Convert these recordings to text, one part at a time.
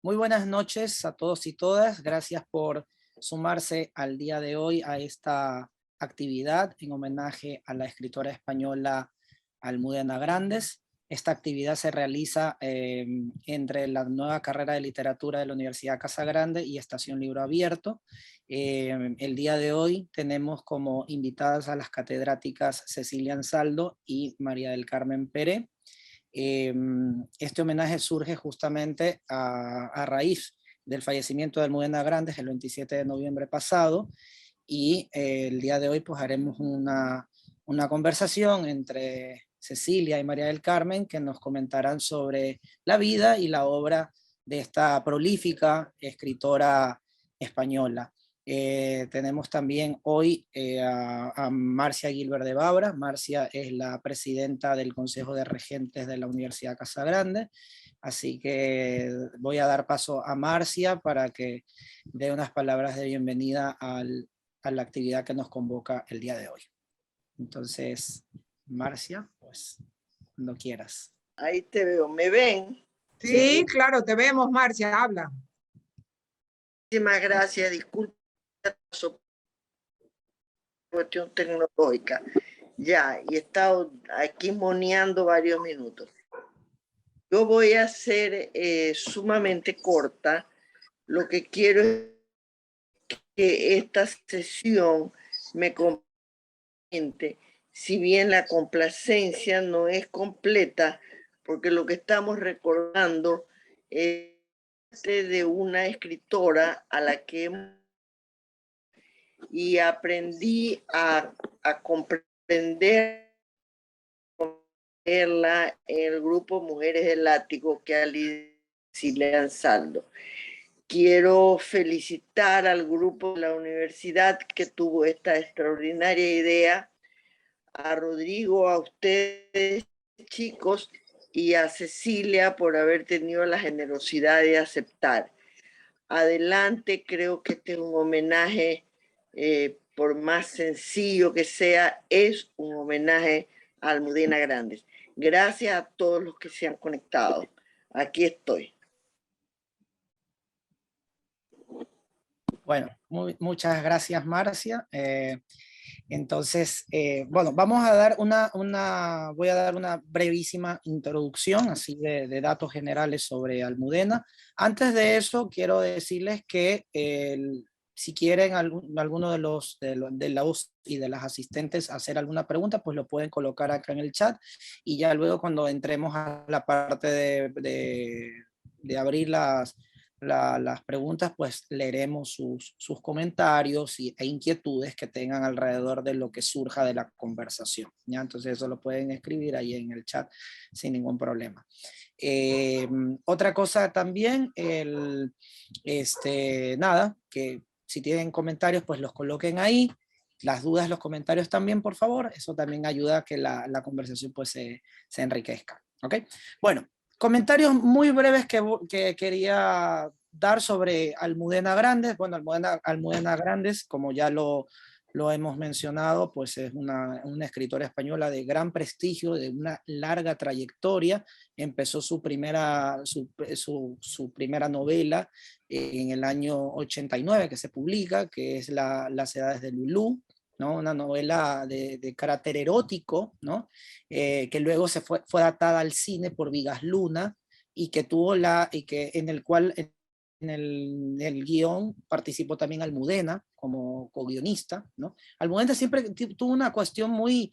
Muy buenas noches a todos y todas. Gracias por sumarse al día de hoy a esta actividad en homenaje a la escritora española Almudena Grandes. Esta actividad se realiza entre la nueva carrera de literatura de la Universidad Casa Grande y Estación Libro Abierto. El día de hoy tenemos como invitadas a las catedráticas Cecilia Ansaldo y María del Carmen Pérez. Este homenaje surge justamente a raíz del fallecimiento de Almudena Grandes el 27 de noviembre pasado, y el día de hoy pues haremos una conversación entre Cecilia y María del Carmen, que nos comentarán sobre la vida y la obra de esta prolífica escritora española. Tenemos también hoy a Marcia Gilbert de Babra. Marcia es la presidenta del Consejo de Regentes de la Universidad Casa Grande, así que voy a dar paso a Marcia para que dé unas palabras de bienvenida a la actividad que nos convoca el día de hoy. Entonces, Marcia, pues, cuando quieras. Ahí te veo, ¿me ven? Sí, claro, te vemos, Marcia, habla. Muchísimas gracias, disculpa la cuestión tecnológica. Ya, y he estado aquí moneando varios minutos. Yo voy a ser sumamente corta. Lo que quiero es que esta sesión me complemente, si bien la complacencia no es completa, porque lo que estamos recordando es de una escritora a la que y aprendí a comprender en el grupo Mujeres del Látigo que Cecilia Ansaldo. Quiero felicitar al grupo de la universidad que tuvo esta extraordinaria idea, a Rodrigo, a ustedes chicos y a Cecilia por haber tenido la generosidad de aceptar. Adelante, creo que este es un homenaje, por más sencillo que sea, es un homenaje a Almudena Grandes. Gracias a todos los que se han conectado. Aquí estoy. Bueno, muchas gracias, Marcia. Entonces, bueno, vamos a dar voy a dar una brevísima introducción, así de datos generales sobre Almudena. Antes de eso, quiero decirles que si quieren alguno de los y de las asistentes hacer alguna pregunta, pues lo pueden colocar acá en el chat, y ya luego cuando entremos a la parte de abrir las preguntas, pues leeremos sus comentarios e inquietudes que tengan alrededor de lo que surja de la conversación, ¿ya? Entonces eso lo pueden escribir ahí en el chat sin ningún problema. Otra cosa también, nada, que si tienen comentarios, pues los coloquen ahí. Las dudas, los comentarios también, por favor. Eso también ayuda a que la conversación pues se enriquezca. ¿Ok? Bueno, comentarios muy breves que quería dar sobre Almudena Grandes. Bueno, Almudena Grandes, como ya lo hemos mencionado, pues es una escritora española de gran prestigio, de una larga trayectoria. Empezó su primera novela en el año 89, que se publica, que es Las edades de Lulú, ¿no? Una novela de carácter erótico, ¿no? Que luego fue adaptada al cine por Vigas Luna, y que en el cual en el guión participó también Almudena como co-guionista, ¿no? Almudena siempre tuvo una cuestión muy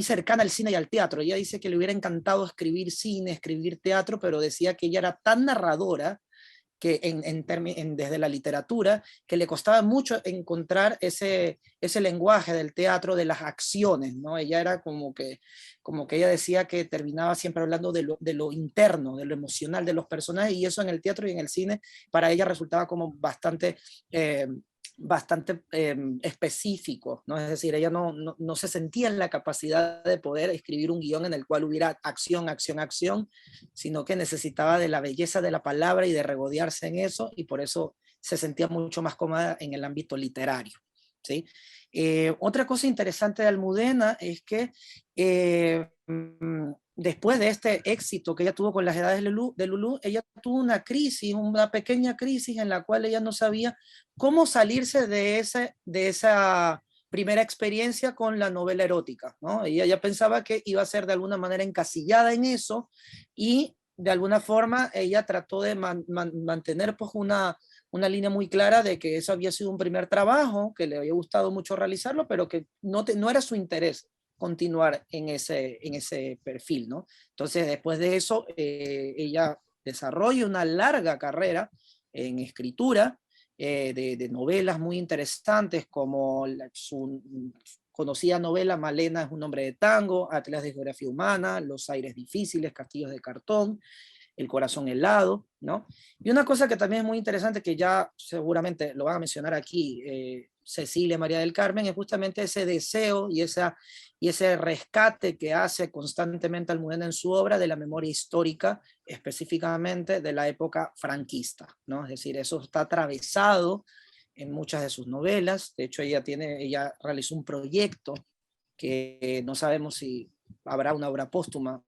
cercana al cine y al teatro. Ella dice que le hubiera encantado escribir cine, escribir teatro, pero decía que ella era tan narradora que desde la literatura, que le costaba mucho encontrar ese lenguaje del teatro, de las acciones, ¿no? Ella era como que ella decía que terminaba siempre hablando de lo interno, de lo emocional de los personajes, y eso en el teatro y en el cine para ella resultaba como bastante específico, ¿no? Es decir, ella no se sentía en la capacidad de poder escribir un guión en el cual hubiera acción, acción, acción, sino que necesitaba de la belleza de la palabra y de regodearse en eso, y por eso se sentía mucho más cómoda en el ámbito literario, ¿sí? Otra cosa interesante de Almudena es que después de este éxito que ella tuvo con las edades de Lulú, ella tuvo una crisis, una pequeña crisis en la cual ella no sabía cómo salirse de esa primera experiencia con la novela erótica, ¿no? Ella ya pensaba que iba a ser de alguna manera encasillada en eso y de alguna forma ella trató de mantener pues una línea muy clara de que eso había sido un primer trabajo, que le había gustado mucho realizarlo, pero que no era su interés continuar en ese perfil, ¿no? Entonces, después de eso, ella desarrolla una larga carrera en escritura de novelas muy interesantes, como su conocida novela Malena es un hombre de tango, Atlas de Geografía Humana, Los aires difíciles, Castillos de cartón, El corazón helado, ¿no? Y una cosa que también es muy interesante, que ya seguramente lo van a mencionar aquí Cecilia María del Carmen, es justamente ese deseo y ese rescate que hace constantemente Almudena en su obra de la memoria histórica, específicamente de la época franquista, ¿no? Es decir, eso está atravesado en muchas de sus novelas. De hecho, ella realizó un proyecto que no sabemos si habrá una obra póstuma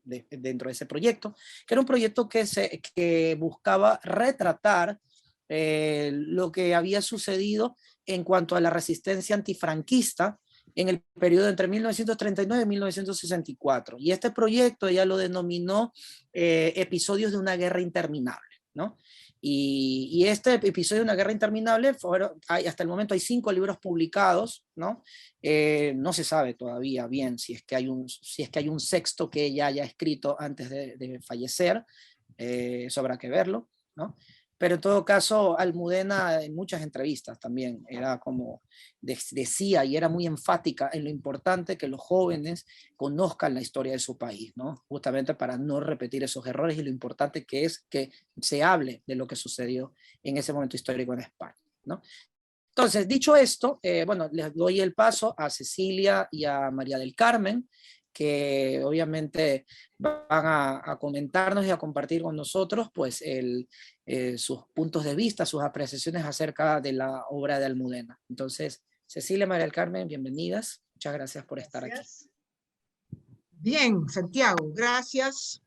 dentro de ese proyecto, que era un proyecto que buscaba retratar lo que había sucedido en cuanto a la resistencia antifranquista en el periodo entre 1939 y 1964. Y este proyecto ella lo denominó Episodios de una guerra interminable, ¿no? Y este episodio de una guerra interminable, hasta el momento hay 5 libros publicados, ¿no? No se sabe todavía bien si es que hay un sexto que ella haya escrito antes de fallecer, eso habrá que verlo, ¿no? Pero en todo caso, Almudena en muchas entrevistas también era como decía y era muy enfática en lo importante que los jóvenes conozcan la historia de su país, ¿no? Justamente para no repetir esos errores y lo importante que es que se hable de lo que sucedió en ese momento histórico en España, ¿no? Entonces, dicho esto, bueno, les doy el paso a Cecilia y a María del Carmen, que obviamente van a comentarnos y a compartir con nosotros pues sus puntos de vista, sus apreciaciones acerca de la obra de Almudena. Entonces, Cecilia, María del Carmen, bienvenidas. Muchas gracias por estar aquí. Bien, Santiago, gracias.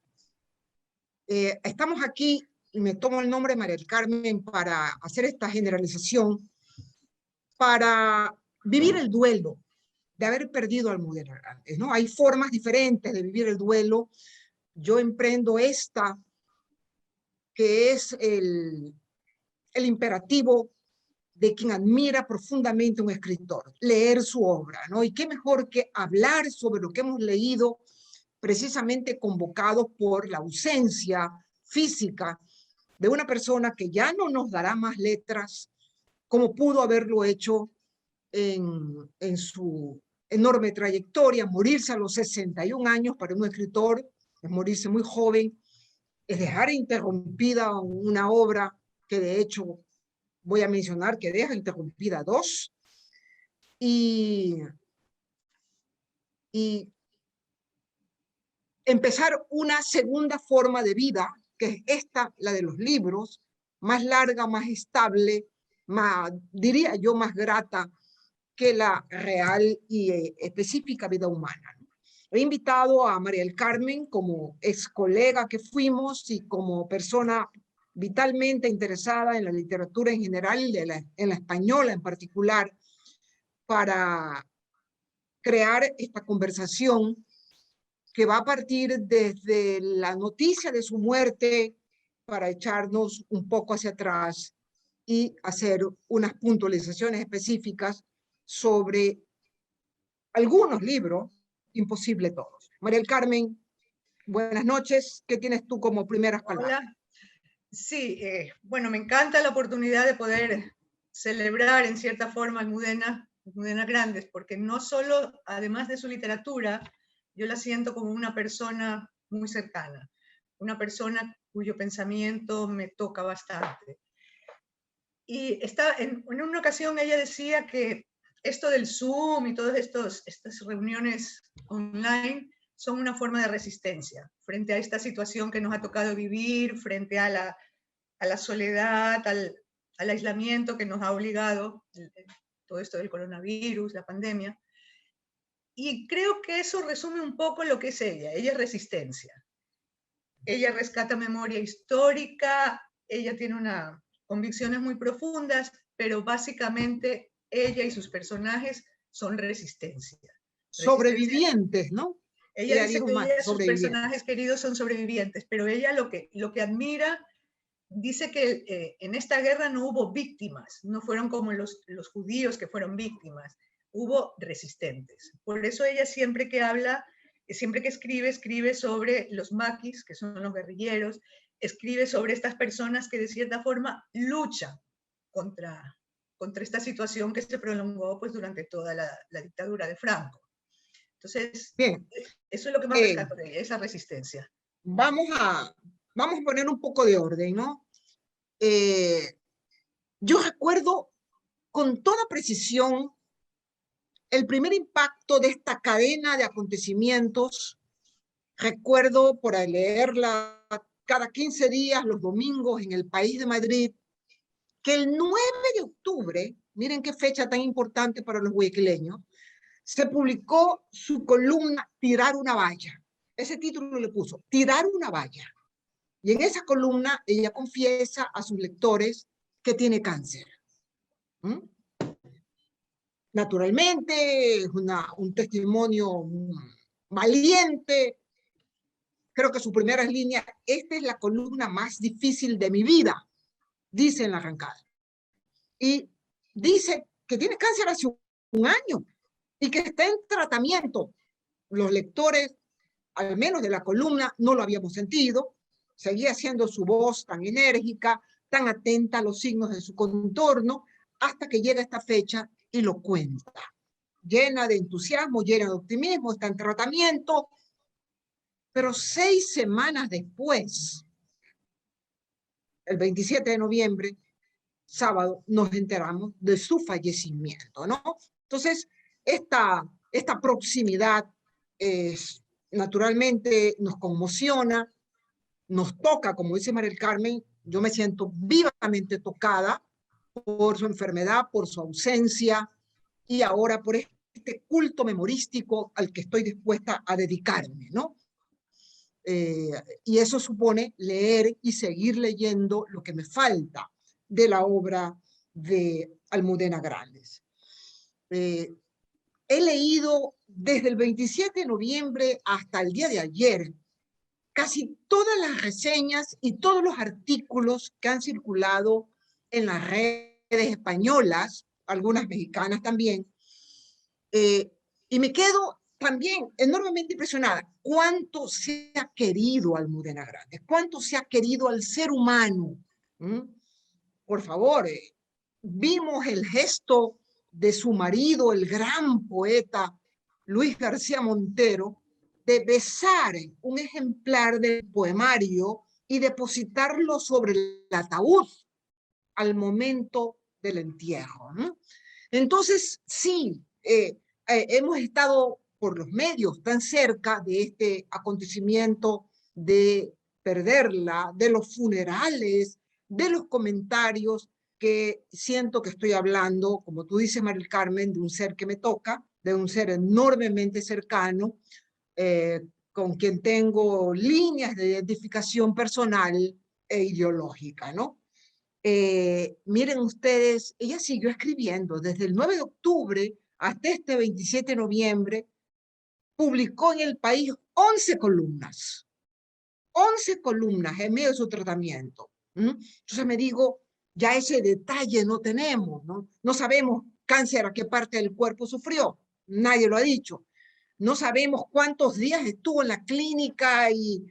Estamos aquí, y me tomo el nombre de María del Carmen para hacer esta generalización, para vivir el duelo de haber perdido a Almudena Grandes, ¿no? Hay formas diferentes de vivir el duelo. Yo emprendo esta, que es el imperativo de quien admira profundamente a un escritor, leer su obra, ¿no? Y qué mejor que hablar sobre lo que hemos leído, precisamente convocados por la ausencia física de una persona que ya no nos dará más letras como pudo haberlo hecho en su enorme trayectoria. Morirse a los 61 años para un escritor es morirse muy joven, es dejar interrumpida una obra que de hecho voy a mencionar que deja interrumpida 2, y empezar una segunda forma de vida, que es esta, la de los libros, más larga, más estable, más, diría yo, más grata que la real y específica vida humana. He invitado a María del Carmen como ex colega que fuimos y como persona vitalmente interesada en la literatura en general, en la española en particular, para crear esta conversación que va a partir desde la noticia de su muerte para echarnos un poco hacia atrás y hacer unas puntualizaciones específicas sobre algunos libros, imposible todos. María del Carmen, buenas noches. ¿Qué tienes tú como primeras palabras? Hola. Sí, bueno, me encanta la oportunidad de poder celebrar en cierta forma Almudena Grandes, porque no solo, además de su literatura, yo la siento como una persona muy cercana, una persona cuyo pensamiento me toca bastante. Y en una ocasión ella decía que esto del Zoom y todas estas reuniones online son una forma de resistencia frente a esta situación que nos ha tocado vivir, frente a la soledad, al aislamiento que nos ha obligado todo esto del coronavirus, la pandemia. Y creo que eso resume un poco lo que es ella. Ella es resistencia. Ella rescata memoria histórica, ella tiene convicciones muy profundas, pero básicamente ella y sus personajes son resistencia. Sobrevivientes, ¿no? Ella dice dijo que más, sus personajes queridos son sobrevivientes, pero ella lo que admira, dice que en esta guerra no hubo víctimas, no fueron como los judíos que fueron víctimas, hubo resistentes. Por eso ella siempre que habla, siempre que escribe sobre los maquis, que son los guerrilleros, escribe sobre estas personas que de cierta forma luchan contra esta situación que se prolongó pues, durante toda la dictadura de Franco. Entonces, bien, eso es lo que más rescato de ella, esa resistencia. Vamos a poner un poco de orden, ¿no? Yo recuerdo con toda precisión el primer impacto de esta cadena de acontecimientos. Recuerdo por leerla cada 15 días, los domingos, en El País de Madrid, que el 9 de octubre, miren qué fecha tan importante para los guayaquileños, se publicó su columna Tirar una valla. Ese título le puso, Tirar una valla. Y en esa columna ella confiesa a sus lectores que tiene cáncer. ¿Mm? Naturalmente, es un testimonio valiente. Creo que sus primeras líneas, esta es la columna más difícil de mi vida, dice en la arrancada. Y dice que tiene cáncer hace un año y que está en tratamiento. Los lectores, al menos de la columna, no lo habíamos sentido. Seguía siendo su voz tan enérgica, tan atenta a los signos de su contorno, hasta que llega esta fecha y lo cuenta. Llena de entusiasmo, llena de optimismo, está en tratamiento. Pero 6 semanas después, el 27 de noviembre, sábado, nos enteramos de su fallecimiento, ¿no? Entonces, esta proximidad naturalmente nos conmociona, nos toca, como dice María del Carmen. Yo me siento vivamente tocada por su enfermedad, por su ausencia y ahora por este culto memorístico al que estoy dispuesta a dedicarme, ¿no? Y eso supone leer y seguir leyendo lo que me falta de la obra de Almudena Grandes. He leído desde el 27 de noviembre hasta el día de ayer casi todas las reseñas y todos los artículos que han circulado en las redes españolas, algunas mexicanas también, y me quedo también enormemente impresionada. ¿Cuánto se ha querido a Almudena Grandes? ¿Cuánto se ha querido al ser humano? Por favor, vimos el gesto de su marido, el gran poeta Luis García Montero, de besar un ejemplar del poemario y depositarlo sobre el ataúd al momento del entierro, ¿no? Entonces, sí, hemos estado por los medios tan cerca de este acontecimiento, de perderla, de los funerales, de los comentarios, que siento que estoy hablando, como tú dices, María del Carmen, de un ser que me toca, de un ser enormemente cercano, con quien tengo líneas de identificación personal e ideológica, ¿no? Miren ustedes, ella siguió escribiendo desde el 9 de octubre hasta este 27 de noviembre, publicó en El País 11 columnas en medio de su tratamiento. Entonces me digo, ya ese detalle no tenemos, ¿no? No sabemos cáncer a qué parte del cuerpo sufrió, nadie lo ha dicho. No sabemos cuántos días estuvo en la clínica y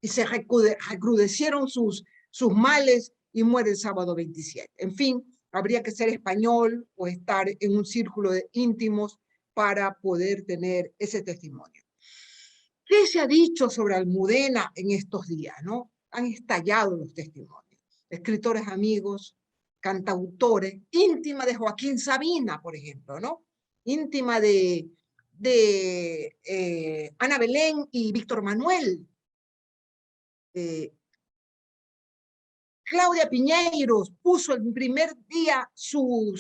se recrudecieron sus males y muere el sábado 27. En fin, habría que ser español o estar en un círculo de íntimos para poder tener ese testimonio. ¿Qué se ha dicho sobre Almudena en estos días, no? Han estallado los testimonios. Escritores amigos, cantautores, íntima de Joaquín Sabina, por ejemplo, ¿no? Íntima de Ana Belén y Víctor Manuel. Claudia Piñeiros puso el primer día su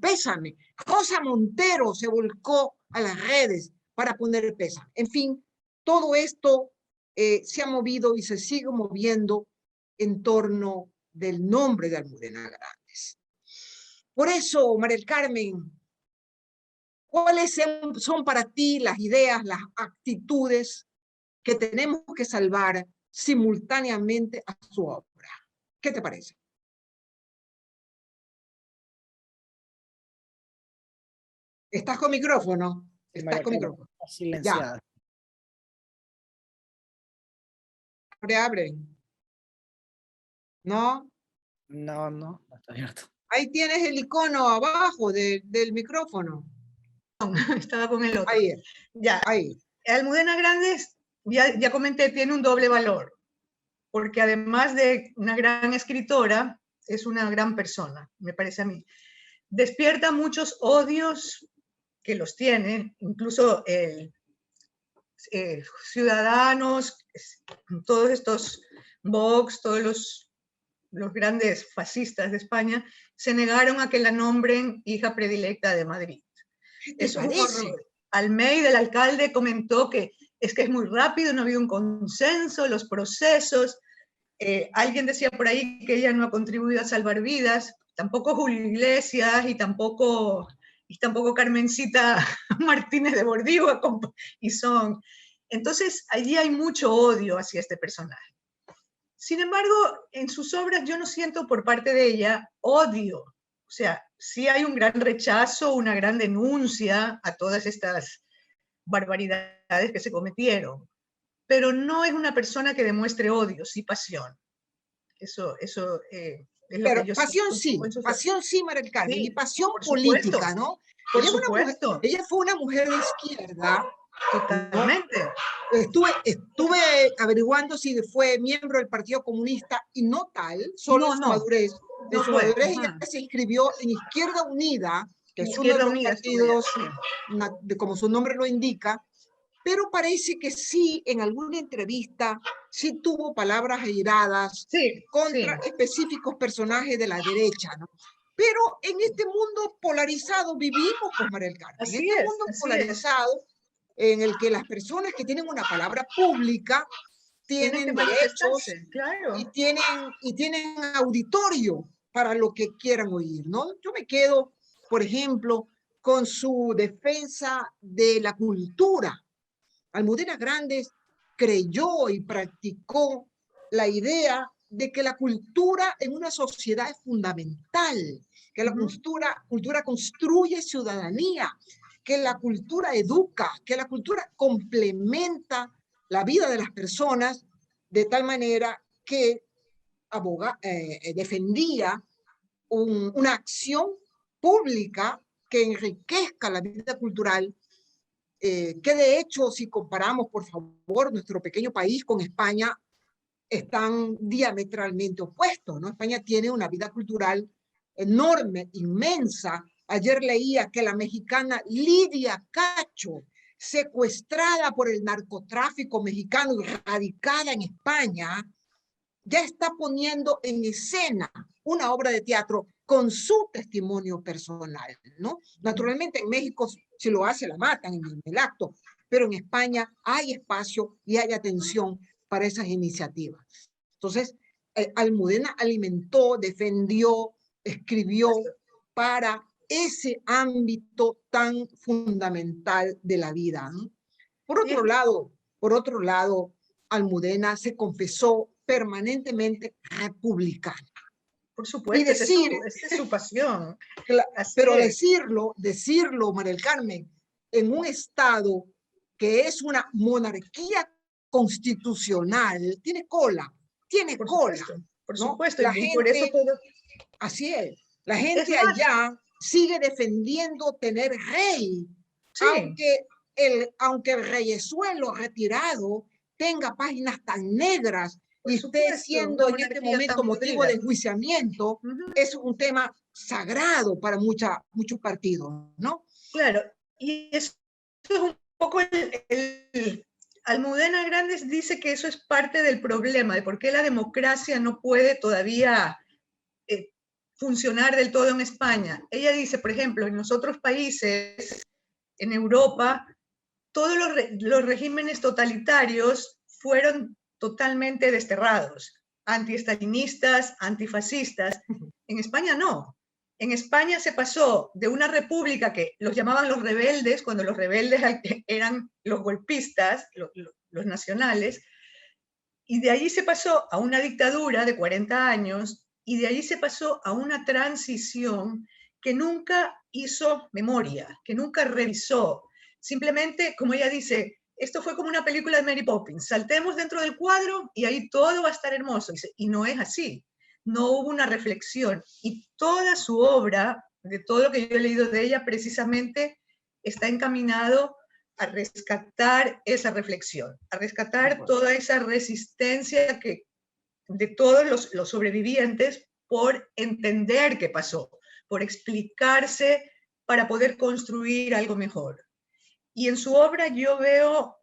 pésame. Rosa Montero se volcó a las redes para poner el pésame. En fin, todo esto se ha movido y se sigue moviendo en torno del nombre de Almudena Grandes. Por eso, María del Carmen, ¿cuáles son para ti las ideas, las actitudes que tenemos que salvar simultáneamente a su obra? ¿Qué te parece? ¿Estás con micrófono? ¿Estás con micrófono? Silenciada. Ya. Abre. ¿No? No está abierto. Ahí tienes el icono abajo del micrófono. Estaba con el otro. Ahí. Ya. Ahí. Almudena Grandes, ya comenté, tiene un doble valor, porque además de una gran escritora, es una gran persona, me parece a mí. Despierta muchos odios que los tiene, incluso ciudadanos, todos estos Vox, todos los grandes fascistas de España, se negaron a que la nombren hija predilecta de Madrid. Eso es un horror. Almeida, el alcalde, comentó que es muy rápido, no ha habido un consenso, los procesos. Alguien decía por ahí que ella no ha contribuido a salvar vidas, tampoco Julio Iglesias y tampoco Carmencita Martínez de Bordío, y son. Entonces, allí hay mucho odio hacia este personaje. Sin embargo, en sus obras yo no siento por parte de ella odio. O sea, sí hay un gran rechazo, una gran denuncia a todas estas barbaridades que se cometieron, pero no es una persona que demuestre odio, sí pasión. Eso es lo pero que yo pasión sí, María del Carmen, sí, y pasión supuesto, política, ¿no? Por supuesto. Ella fue una mujer de izquierda. Totalmente. ¿No? Estuve averiguando si fue miembro del Partido Comunista y no tal, solo en su madurez. En su madurez ella se inscribió en Izquierda Unida, que es uno de los partidos, como su nombre lo indica, pero parece que sí, en alguna entrevista, sí tuvo palabras airadas contra específicos personajes de la derecha, ¿no? Pero en este mundo polarizado vivimos, pues, María del Carmen. En este mundo polarizado, en el que las personas que tienen una palabra pública tienen derechos, claro, y tienen auditorio para lo que quieran oír, ¿no? Yo me quedo, por ejemplo, con su defensa de la cultura. Almudena Grandes creyó y practicó la idea de que la cultura en una sociedad es fundamental, que la cultura construye ciudadanía, que la cultura educa, que la cultura complementa la vida de las personas de tal manera que defendía una acción pública que enriquezca la vida cultural, que de hecho, si comparamos, por favor, nuestro pequeño país con España, están diametralmente opuestos, ¿no? España tiene una vida cultural enorme, inmensa. Ayer leía que la mexicana Lidia Cacho, secuestrada por el narcotráfico mexicano y radicada en España, ya está poniendo en escena una obra de teatro con su testimonio personal, ¿no? Naturalmente en México, si lo hace, la matan en el acto, pero en España hay espacio y hay atención para esas iniciativas. Entonces, Almudena alimentó, defendió, escribió para ese ámbito tan fundamental de la vida, ¿no? Por otro lado, Almudena se confesó permanentemente republicana. Por supuesto, esa es su pasión. Pero decirlo, María del Carmen, en un estado que es una monarquía constitucional, tiene cola, por ¿no? supuesto, la y gente, por eso todo... Así es, la gente allá sigue defendiendo tener rey, aunque el reyesuelo retirado tenga páginas tan negras y esté siendo en este momento motivo de enjuiciamiento, es un tema sagrado para muchos partidos, ¿no? Claro, y eso es un poco Almudena Grandes dice que eso es parte del problema, de por qué la democracia no puede todavía funcionar del todo en España. Ella dice, por ejemplo, en los otros países, en Europa, todos los regímenes totalitarios fueron totalmente desterrados, antiestalinistas, antifascistas. En España no. En España se pasó de una república que los llamaban los rebeldes, cuando los rebeldes eran los golpistas, los nacionales, y de allí se pasó a una dictadura de 40 años, y de allí se pasó a una transición que nunca hizo memoria, que nunca revisó. Simplemente, como ella dice, esto fue como una película de Mary Poppins, saltemos dentro del cuadro y ahí todo va a estar hermoso. Y no es así, no hubo una reflexión. Y toda su obra, de todo lo que yo he leído de ella, precisamente está encaminado a rescatar esa reflexión, a rescatar toda esa resistencia de todos los sobrevivientes por entender qué pasó, por explicarse para poder construir algo mejor. Y en su obra yo veo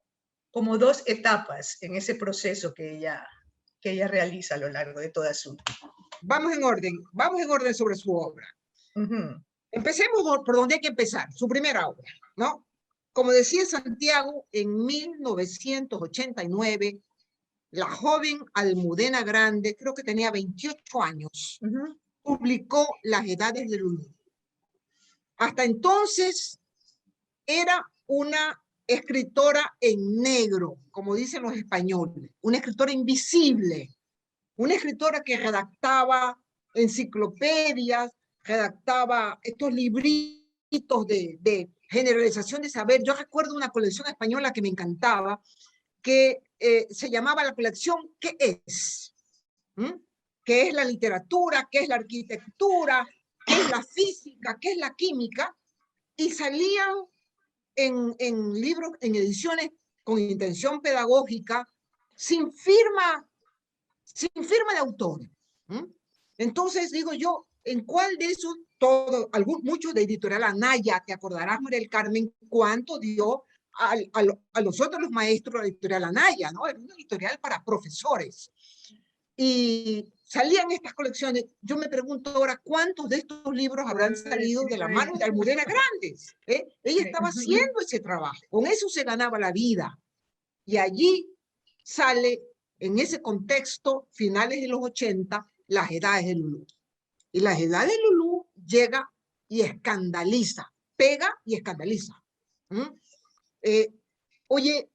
como dos etapas en ese proceso que ella realiza a lo largo de toda su... Vamos en orden sobre su obra. Empecemos por donde hay que empezar, su primera obra, ¿no? Como decía Santiago, en 1989, la joven Almudena Grandes, creo que tenía 28 años, publicó Las Edades de Lulú. Hasta entonces era una escritora en negro, como dicen los españoles, una escritora invisible, una escritora que redactaba enciclopedias, redactaba estos libritos de generalización de saber. Yo recuerdo una colección española que me encantaba, que se llamaba la colección ¿Qué es? ¿Qué es la literatura? ¿Qué es la arquitectura? ¿Qué es la física? ¿Qué es la química? Y salían en libros, en ediciones con intención pedagógica, sin firma de autor. Entonces digo yo, ¿en cuál de esos, muchos de Editorial Anaya, te acordarás, María del Carmen, cuánto dio a los otros maestros de la Editorial Anaya, ¿no? Era una editorial para profesores. Y salían estas colecciones. Yo me pregunto ahora, ¿cuántos de estos libros habrán salido de la mano de Almudena Grandes? Ella estaba haciendo ese trabajo, con eso se ganaba la vida. Y allí sale, en ese contexto, finales de los 80, Las Edades de Lulú. Y Las Edades de Lulú llega y escandaliza, pega y escandaliza. Oye,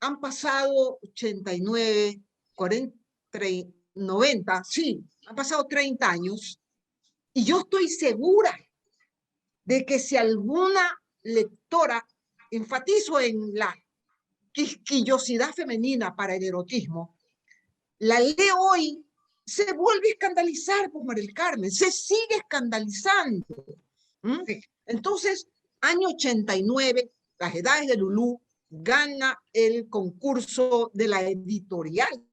han pasado 89, 40, 90, sí, han pasado 30 años, y yo estoy segura de que si alguna lectora, enfatizo en la quisquillosidad femenina para el erotismo, la lee hoy, se vuelve a escandalizar por María del Carmen, se sigue escandalizando. Sí. Entonces, año 89, Las Edades de Lulú gana el concurso de la editorial,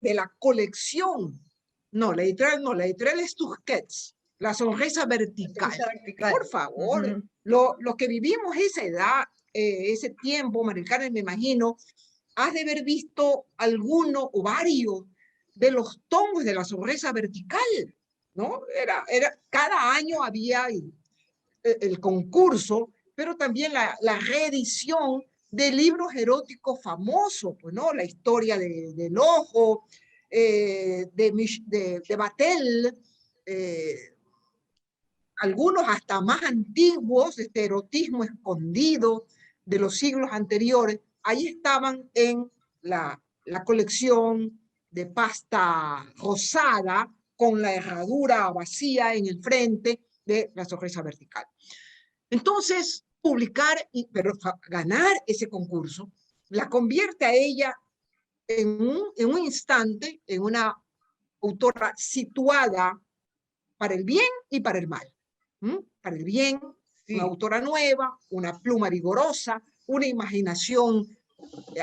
de la colección. No, la editorial es Tusquets, La Sonrisa Vertical. Por favor, lo que vivimos esa edad, ese tiempo, María del Carmen, me imagino, has de haber visto alguno o varios de los tomos de La Sonrisa Vertical, ¿no? Cada año había el concurso, pero también la reedición de libros eróticos famosos, pues, ¿no? La historia del ojo, de Batel, algunos hasta más antiguos, este erotismo escondido de los siglos anteriores, ahí estaban en la colección de pasta rosada con la herradura vacía en el frente de La Sonrisa Vertical. Entonces, ganar ese concurso la convierte a ella en un instante en una autora situada para el bien y para el mal. Para el bien, sí, una autora nueva, una pluma vigorosa, una imaginación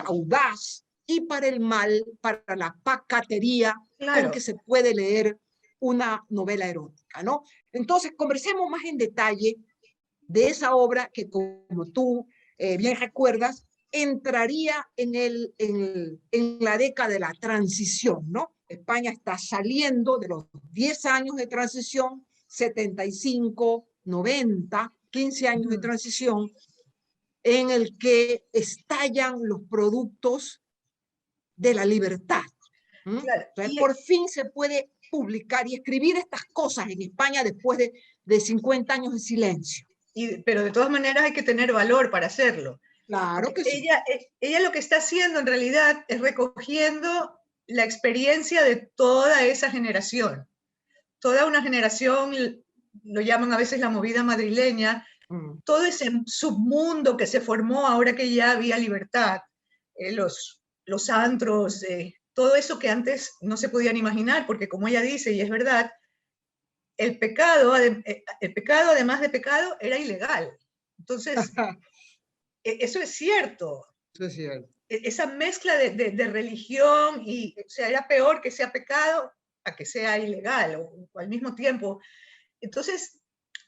audaz, y para el mal, para la pacatería, claro, con que se puede leer una novela erótica, ¿no? Entonces, conversemos más en detalle de esa obra que, como tú bien recuerdas, entraría en la década de la transición, ¿no? España está saliendo de los 10 años de transición, 75, 90, 15 años de transición, en el que estallan los productos de la libertad. Claro, Entonces, por fin se puede publicar y escribir estas cosas en España después de 50 años de silencio. pero de todas maneras hay que tener valor para hacerlo. Claro que sí. Ella lo que está haciendo en realidad es recogiendo la experiencia de toda esa generación. Toda una generación, lo llaman a veces la movida madrileña, todo ese submundo que se formó ahora que ya había libertad, los antros, todo eso que antes no se podían imaginar, porque como ella dice, y es verdad, el pecado además de pecado, era ilegal. Entonces, eso es cierto. Eso es cierto. Esa mezcla de religión, y, o sea, era peor que sea pecado a que sea ilegal, o al mismo tiempo. Entonces,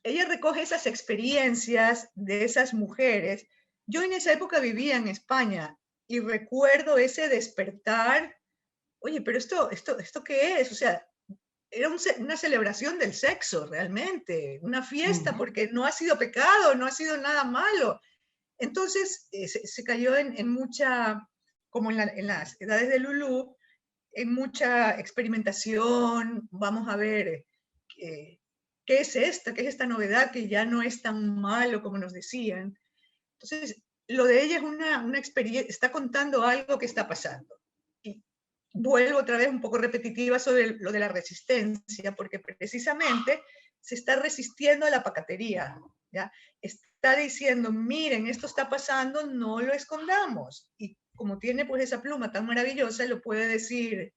ella recoge esas experiencias de esas mujeres. Yo en esa época vivía en España y recuerdo ese despertar. Oye, pero ¿esto qué es? O sea, era una celebración del sexo, realmente, una fiesta, porque no ha sido pecado, no ha sido nada malo. Entonces, se cayó en mucha, como en las edades de Lulú, en mucha experimentación. Vamos a ver qué es qué es esta novedad que ya no es tan malo como nos decían. Entonces, lo de ella es una experiencia, está contando algo que está pasando. Y vuelvo otra vez un poco repetitiva sobre lo de la resistencia, porque precisamente se está resistiendo a la pacatería, ¿ya? Está diciendo, miren, esto está pasando, no lo escondamos. Y como tiene pues esa pluma tan maravillosa, lo puede decir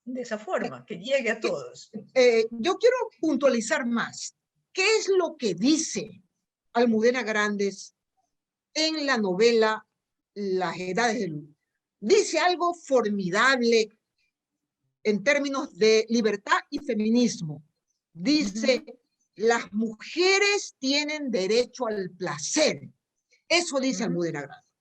de esa forma, que llegue a todos. Yo quiero puntualizar más. ¿Qué es lo que dice Almudena Grandes en la novela Las Edades de Luz? Dice algo formidable en términos de libertad y feminismo. Dice, las mujeres tienen derecho al placer. Eso dice Almudena Grandes.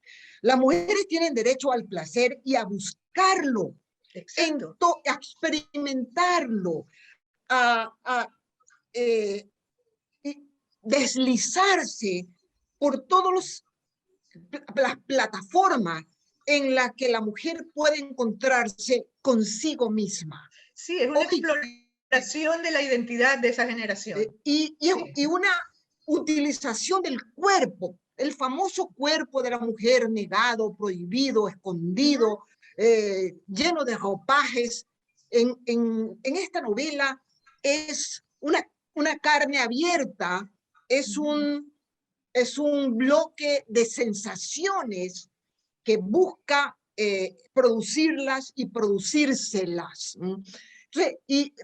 Las mujeres tienen derecho al placer y a buscarlo, a experimentarlo, a deslizarse por todas las plataformas en las que la mujer puede encontrarse consigo misma. Sí, es una exploración de la identidad de esa generación. Y una utilización del cuerpo, el famoso cuerpo de la mujer negado, prohibido, escondido, lleno de ropajes. En esta novela es una carne abierta, es un bloque de sensaciones que busca producirlas y producírselas. Entonces, y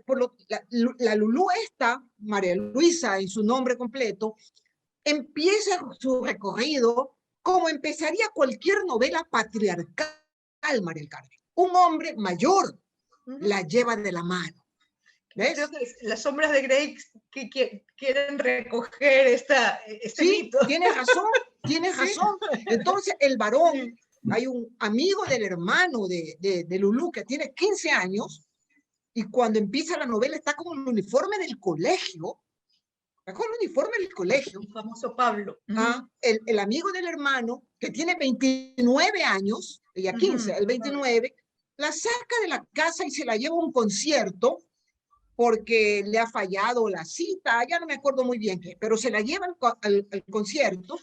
la Lulú esta, María Luisa en su nombre completo, empieza su recorrido como empezaría cualquier novela patriarcal, María del Carmen. Un hombre mayor la lleva de la mano. ¿Ves? Creo que las sombras de Grey que quieren recoger este mito. Tienes razón. Entonces, el varón, hay un amigo del hermano de Lulú que tiene 15 años, y cuando empieza la novela está con el uniforme del colegio. Está con el uniforme del colegio. El famoso Pablo. El amigo del hermano, que tiene 29 años, ella 15, el 29, la saca de la casa y se la lleva a un concierto porque le ha fallado la cita, ya no me acuerdo muy bien qué, pero se la lleva al concierto,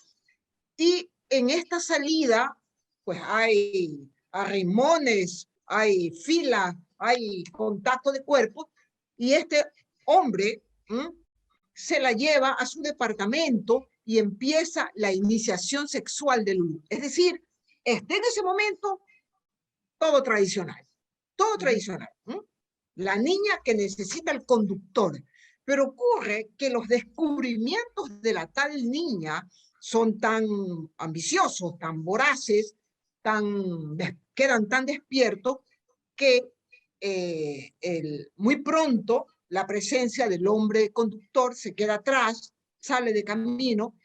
y en esta salida, pues hay arrimones, hay fila, hay contacto de cuerpo, y este hombre se la lleva a su departamento y empieza la iniciación sexual de Lulú. Es decir, en ese momento, todo tradicional, todo tradicional. La niña que necesita el conductor. Pero ocurre que los descubrimientos de la tal niña son tan ambiciosos, tan voraces, quedan tan despiertos que muy pronto la presencia del hombre conductor se queda atrás, sale de camino,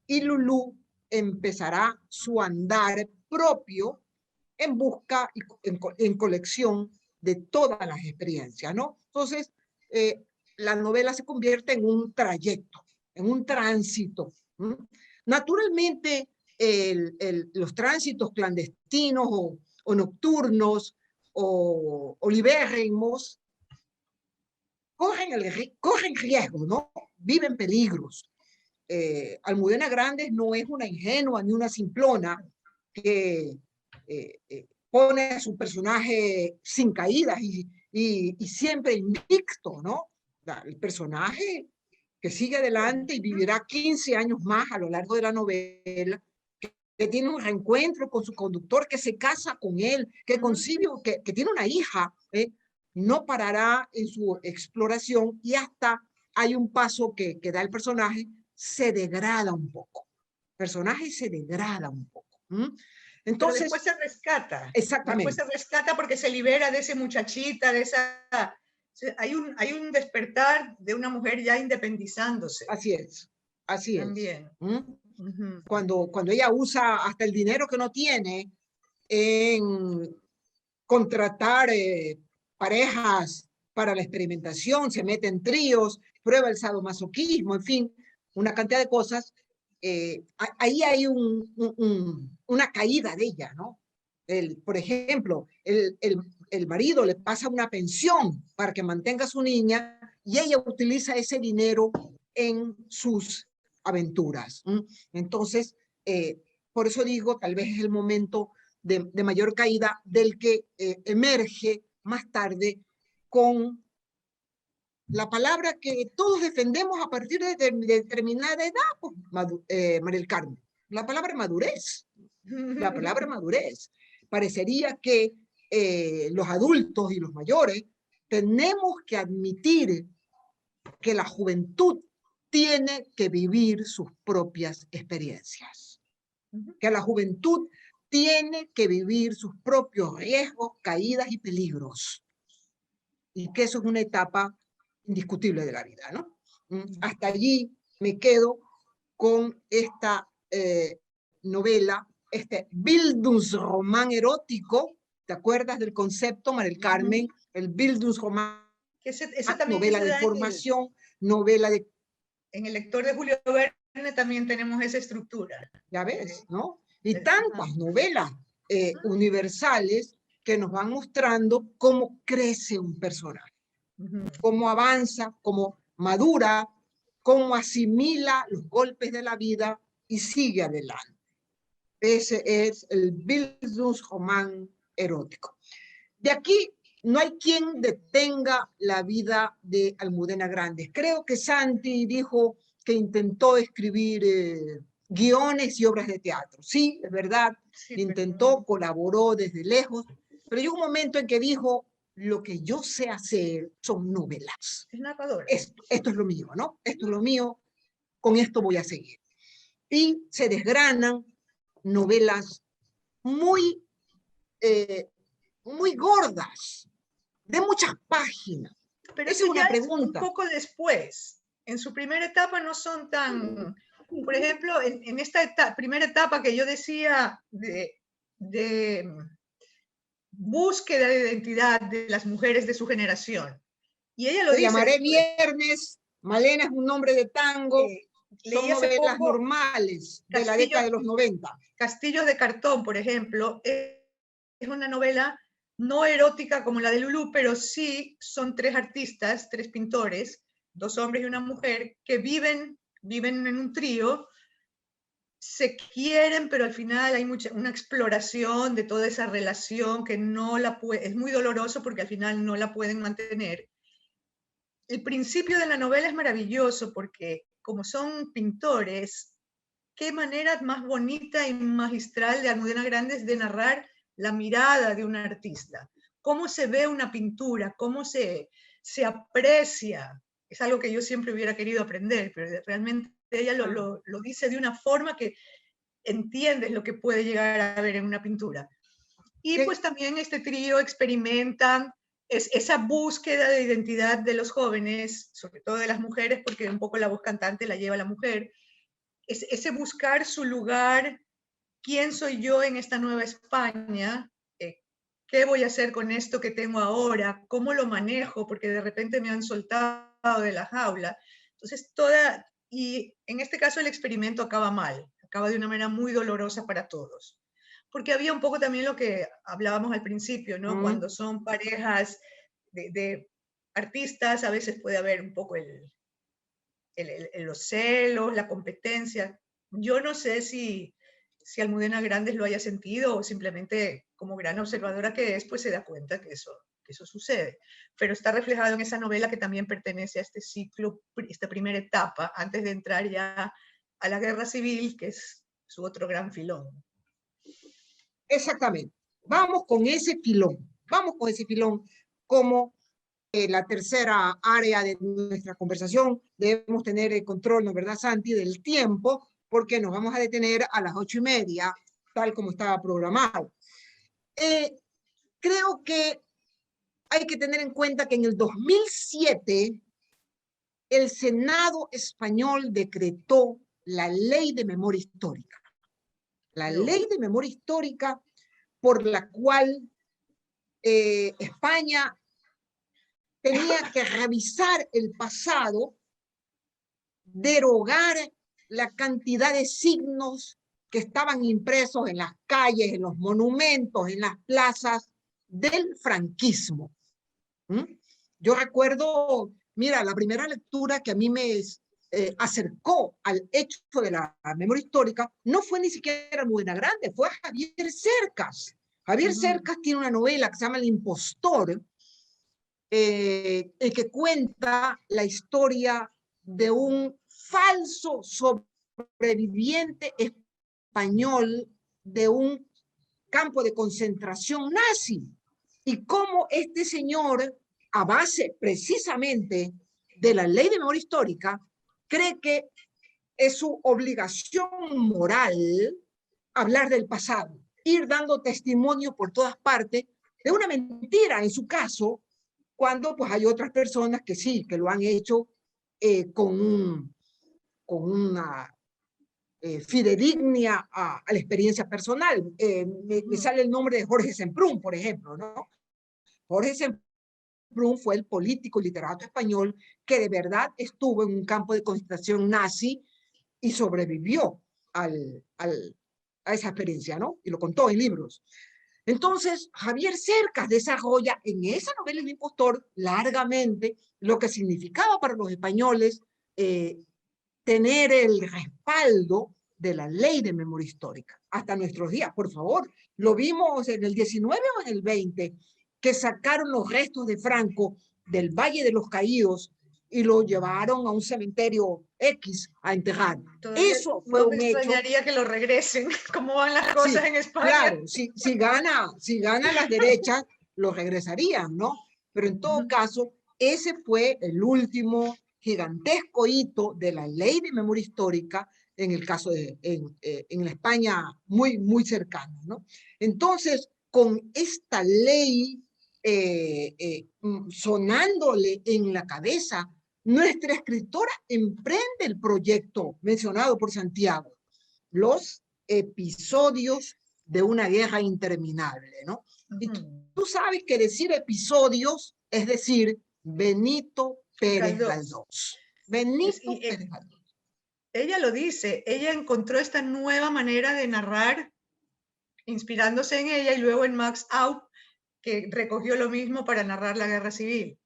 y Lulú empezará su andar propio en busca y en colección de todas las experiencias, ¿no? Entonces, la novela se convierte en un trayecto, en un tránsito. ¿Mm? Naturalmente, los tránsitos clandestinos o nocturnos o libérrimos corren riesgos, ¿no? Viven peligros. Almudena Grandes no es una ingenua ni una simplona que pone a su personaje sin caídas y siempre invicto, ¿no? El personaje que sigue adelante y vivirá 15 años más a lo largo de la novela, que tiene un reencuentro con su conductor, que se casa con él, que concibe, que tiene una hija, no parará en su exploración y hasta hay un paso que da el personaje, se degrada un poco. El personaje se degrada un poco. Entonces, pero después se rescata. Exactamente. Después se rescata porque se libera de ese muchachita, de esa... Hay un despertar de una mujer ya independizándose. Así es, así también. Es. Cuando ella usa hasta el dinero que no tiene en contratar parejas para la experimentación, se mete en tríos, prueba el sadomasoquismo, en fin, una cantidad de cosas. Ahí hay una caída de ella, ¿no? Por ejemplo, el marido le pasa una pensión para que mantenga a su niña y ella utiliza ese dinero en sus aventuras. Entonces, por eso digo, tal vez es el momento de mayor caída del que emerge más tarde con la palabra que todos defendemos a partir de determinada edad, pues, María del Carmen, la palabra madurez. La palabra madurez. Parecería que los adultos y los mayores tenemos que admitir que la juventud tiene que vivir sus propias experiencias, que la juventud tiene que vivir sus propios riesgos, caídas y peligros, y que eso es una etapa indiscutible de la vida, ¿no? Hasta allí me quedo con esta novela, este Bildungsroman erótico. ¿Te acuerdas del concepto, María del Carmen? El Bildungsroman, ese también novela de formación, novela de... En el lector de Julio Verne también tenemos esa estructura. Ya ves, ¿no? Y tantas novelas universales que nos van mostrando cómo crece un personaje, cómo avanza, cómo madura, cómo asimila los golpes de la vida y sigue adelante. Ese es el Bildungsroman erótico. De aquí no hay quien detenga la vida de Almudena Grandes. Creo que Santi dijo que intentó escribir guiones y obras de teatro. Sí, es verdad, sí, intentó, colaboró desde lejos, pero llegó un momento en que dijo, lo que yo sé hacer son novelas. Es narradora. Esto es lo mío, ¿no? Esto es lo mío, con esto voy a seguir. Y se desgranan novelas muy, muy gordas, de muchas páginas. Pero esa es una pregunta. Un poco después. En su primera etapa no son tan... Por ejemplo, en esta primera etapa que yo decía de búsqueda de identidad de las mujeres de su generación. Y ella lo dice. Llamaré Viernes, Malena es un nombre de tango, son novelas normales de la década de los 90. Castillos de cartón, por ejemplo, es una novela no erótica como la de Lulú, pero sí son tres artistas, tres pintores, dos hombres y una mujer, que viven en un trío, se quieren, pero al final hay una exploración de toda esa relación que no la puede, es muy doloroso porque al final no la pueden mantener. El principio de la novela es maravilloso porque como son pintores, qué manera más bonita y magistral de Almudena Grandes de narrar la mirada de un artista. Cómo se ve una pintura, cómo se aprecia. Es algo que yo siempre hubiera querido aprender, pero realmente ella lo dice de una forma que entiendes lo que puede llegar a ver en una pintura. Y pues también este trío experimentan esa búsqueda de identidad de los jóvenes, sobre todo de las mujeres, porque un poco la voz cantante la lleva la mujer, ese buscar su lugar, quién soy yo en esta nueva España, qué voy a hacer con esto que tengo ahora, cómo lo manejo, porque de repente me han soltado de la jaula. Entonces, y en este caso el experimento acaba mal, acaba de una manera muy dolorosa para todos. Porque había un poco también lo que hablábamos al principio, ¿no? Cuando son parejas de artistas, a veces puede haber un poco los celos, la competencia. Yo no sé si Almudena Grandes lo haya sentido o simplemente como gran observadora que es, pues se da cuenta que eso sucede. Pero está reflejado en esa novela que también pertenece a este ciclo, esta primera etapa, antes de entrar ya a la guerra civil, que es su otro gran filón. Exactamente. Vamos con ese filón. Vamos con ese filón como la tercera área de nuestra conversación. Debemos tener el control, ¿no es verdad, Santi?, del tiempo, porque nos vamos a detener a las 8:30, tal como estaba programado. Creo que hay que tener en cuenta que en el 2007 el Senado español decretó la Ley de Memoria Histórica. La Ley de Memoria Histórica por la cual España tenía que revisar el pasado, derogar la cantidad de signos que estaban impresos en las calles, en los monumentos, en las plazas del franquismo. Yo recuerdo, mira, la primera lectura que a mí me acercó al hecho de la memoria histórica no fue ni siquiera Almudena Grandes, fue Javier Cercas. Javier Cercas tiene una novela que se llama El Impostor, el que cuenta la historia de un falso sobreviviente español de un campo de concentración nazi, y cómo este señor, a base precisamente de la Ley de Memoria Histórica, cree que es su obligación moral hablar del pasado, ir dando testimonio por todas partes de una mentira, en su caso, cuando pues hay otras personas que sí, que lo han hecho con una fidedignia a la experiencia personal. Me sale el nombre de Jorge Semprún, por ejemplo, ¿no? Jorge Semprún fue el político y literato español que de verdad estuvo en un campo de concentración nazi y sobrevivió a esa experiencia, ¿no? Y lo contó en libros. Entonces, Javier Cercas desarrolla en esa novela El Impostor largamente lo que significaba para los españoles tener el respaldo de la Ley de Memoria Histórica hasta nuestros días. Por favor, lo vimos en el 19 o en el 20, que sacaron los restos de Franco del Valle de los Caídos y lo llevaron a un cementerio X a enterrar. Todavía eso fue un hecho. Me extrañaría que lo regresen. ¿Cómo van las cosas Sí, en España? claro, si gana las derechas, lo regresarían, ¿no? Pero en todo caso, ese fue el último gigantesco hito de la Ley de Memoria Histórica en el caso en la España muy, muy cercana, ¿no? Entonces, con esta ley sonándole en la cabeza, nuestra escritora emprende el proyecto mencionado por Santiago, los episodios de una guerra interminable, ¿no? Y tú sabes que decir episodios es decir Benito Pérez Galdós. Benito Pérez Galdós. Ella lo dice, ella encontró esta nueva manera de narrar, inspirándose en ella y luego en Max Aup, que recogió lo mismo para narrar la guerra civil.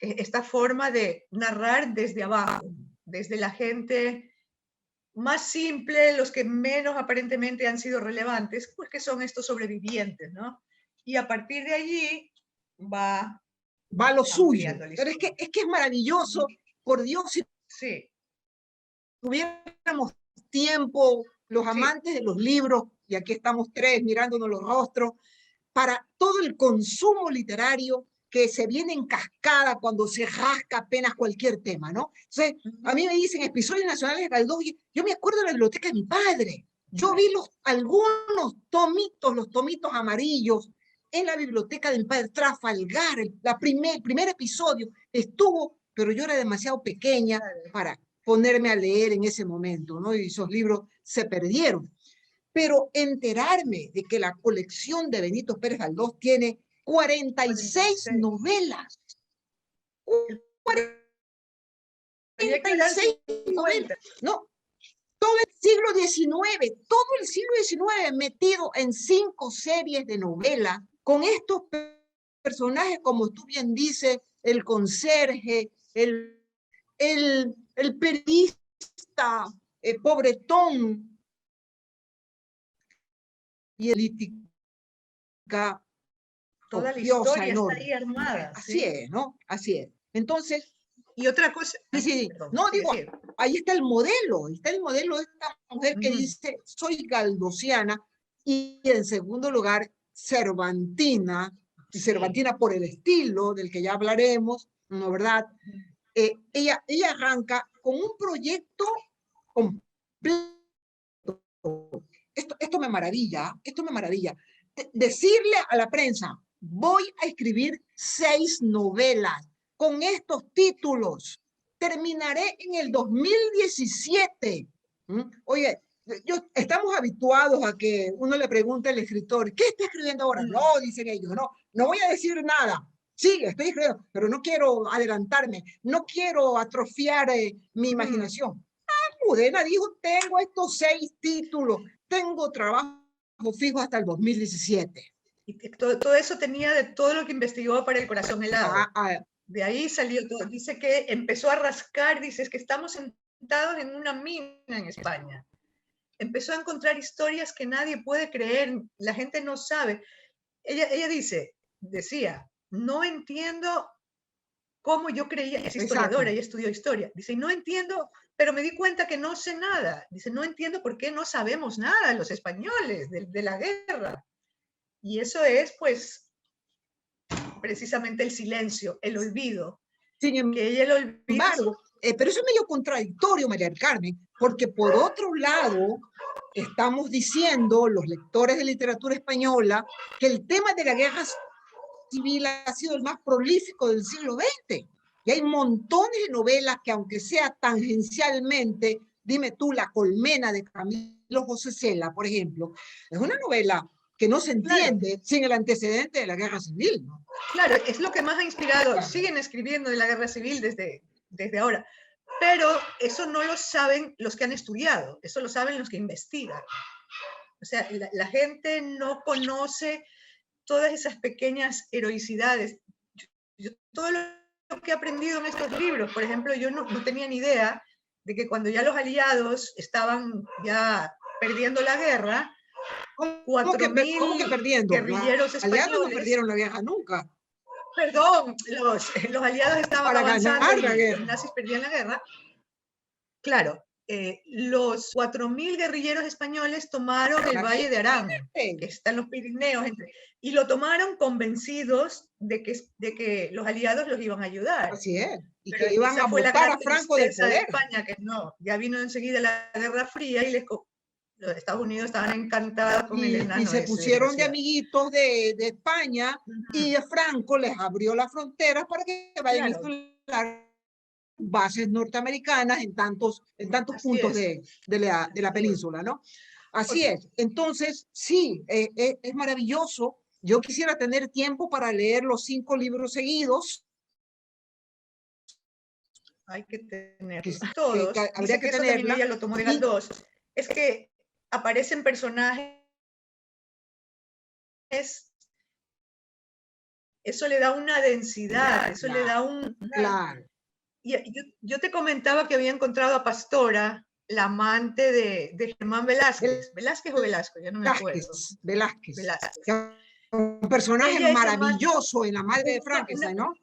Esta forma de narrar desde abajo, desde la gente más simple, los que menos aparentemente han sido relevantes, pues que son estos sobrevivientes, ¿no? Y a partir de allí va lo suyo. Pero es que es maravilloso, por Dios, si tuviéramos tiempo, los amantes de los libros, y aquí estamos tres mirándonos los rostros, para todo el consumo literario que se viene en cascada cuando se rasca apenas cualquier tema, ¿no? Entonces, a mí me dicen episodios nacionales de Galdós, yo me acuerdo de la biblioteca de mi padre. Yo vi algunos tomitos, los tomitos amarillos, en la biblioteca de mi padre, Trafalgar, el primer episodio estuvo, pero yo era demasiado pequeña para ponerme a leer en ese momento, ¿no? Y esos libros se perdieron. Pero enterarme de que la colección de Benito Pérez Galdós tiene 46 novelas. El proyecto era el 46 novelas. No, todo el siglo XIX metido en 5 series de novelas, con estos personajes, como tú bien dices, el conserje, el periodista, pobretón, y política Toda la copiosa, historia está enorme. ahí armada. Así ¿sí? es, ¿no? Así es. Entonces, Y otra cosa. sí, Perdón, no sigue, digo, sigue. ahí está el modelo de esta mujer que dice, soy galdosiana, y en segundo lugar, cervantina, y cervantina por el estilo del que ya hablaremos, ¿no verdad? Ella arranca con un proyecto completo. Esto me maravilla, decirle a la prensa, voy a escribir 6 novelas con estos títulos, terminaré en el 2017. Oye, estamos habituados a que uno le pregunte al escritor, ¿qué está escribiendo ahora? No, dicen ellos, no voy a decir nada. Sí, estoy escribiendo, pero no quiero adelantarme, no quiero atrofiar mi imaginación. Almudena dijo, tengo estos 6 títulos, tengo trabajo fijo hasta el 2017. Y todo eso tenía de todo lo que investigó para El corazón helado. De ahí salió todo. Dice que empezó a rascar, dice, es que estamos sentados en una mina en España. Empezó a encontrar historias que nadie puede creer, la gente no sabe. Ella decía, no entiendo cómo yo creía, es historiadora, ella estudió historia. Dice, no entiendo, pero me di cuenta que no sé nada. Dice, no entiendo por qué no sabemos nada los españoles de la guerra. Y eso es, pues, precisamente el silencio, el olvido. Que ella lo olvida. Pero eso es medio contradictorio, María del Carmen, porque por otro lado, estamos diciendo, los lectores de literatura española, que el tema de la guerra civil ha sido el más prolífico del siglo XX. Y hay montones de novelas que, aunque sea tangencialmente, dime tú, La colmena de Camilo José Cela, por ejemplo, es una novela que no se entiende sin el antecedente de la guerra civil, ¿no? Claro, es lo que más ha inspirado. Siguen escribiendo de la guerra civil desde ahora. Pero eso no lo saben los que han estudiado, eso lo saben los que investigan. O sea, la gente no conoce todas esas pequeñas heroicidades. Todo lo que he aprendido en estos libros, por ejemplo, yo no tenía ni idea de que cuando ya los aliados estaban ya perdiendo la guerra, 4.000 guerrilleros españoles... Los aliados no perdieron la guerra nunca. Perdón, los aliados estaban para avanzando ganar la guerra. Los nazis perdían la guerra. Claro, los 4.000 guerrilleros españoles tomaron el Valle de Arán, que está en los Pirineos, y lo tomaron convencidos de que los aliados los iban a ayudar. Así es, y pero que iban a botar a Franco del poder. De España, que no, ya vino enseguida la Guerra Fría y los Estados Unidos estaban encantados con el enano. Y se pusieron de amiguitos de España, y Franco les abrió las fronteras para que vayan a instalar bases norteamericanas en tantos puntos de la península, ¿no? Así es. Entonces, sí, es maravilloso. Yo quisiera tener tiempo para leer los 5 libros seguidos. Hay que tenerlos todos. Habría que eso también ella lo tomó de Galdós. Es que aparecen personajes, eso le da una densidad, eso le da un... Claro. Y yo te comentaba que había encontrado a Pastora, la amante de Germán Velázquez. ¿Velázquez o Velasco? Ya no me acuerdo. Velázquez. Un personaje maravilloso en La madre de Frankenstein, ¿no?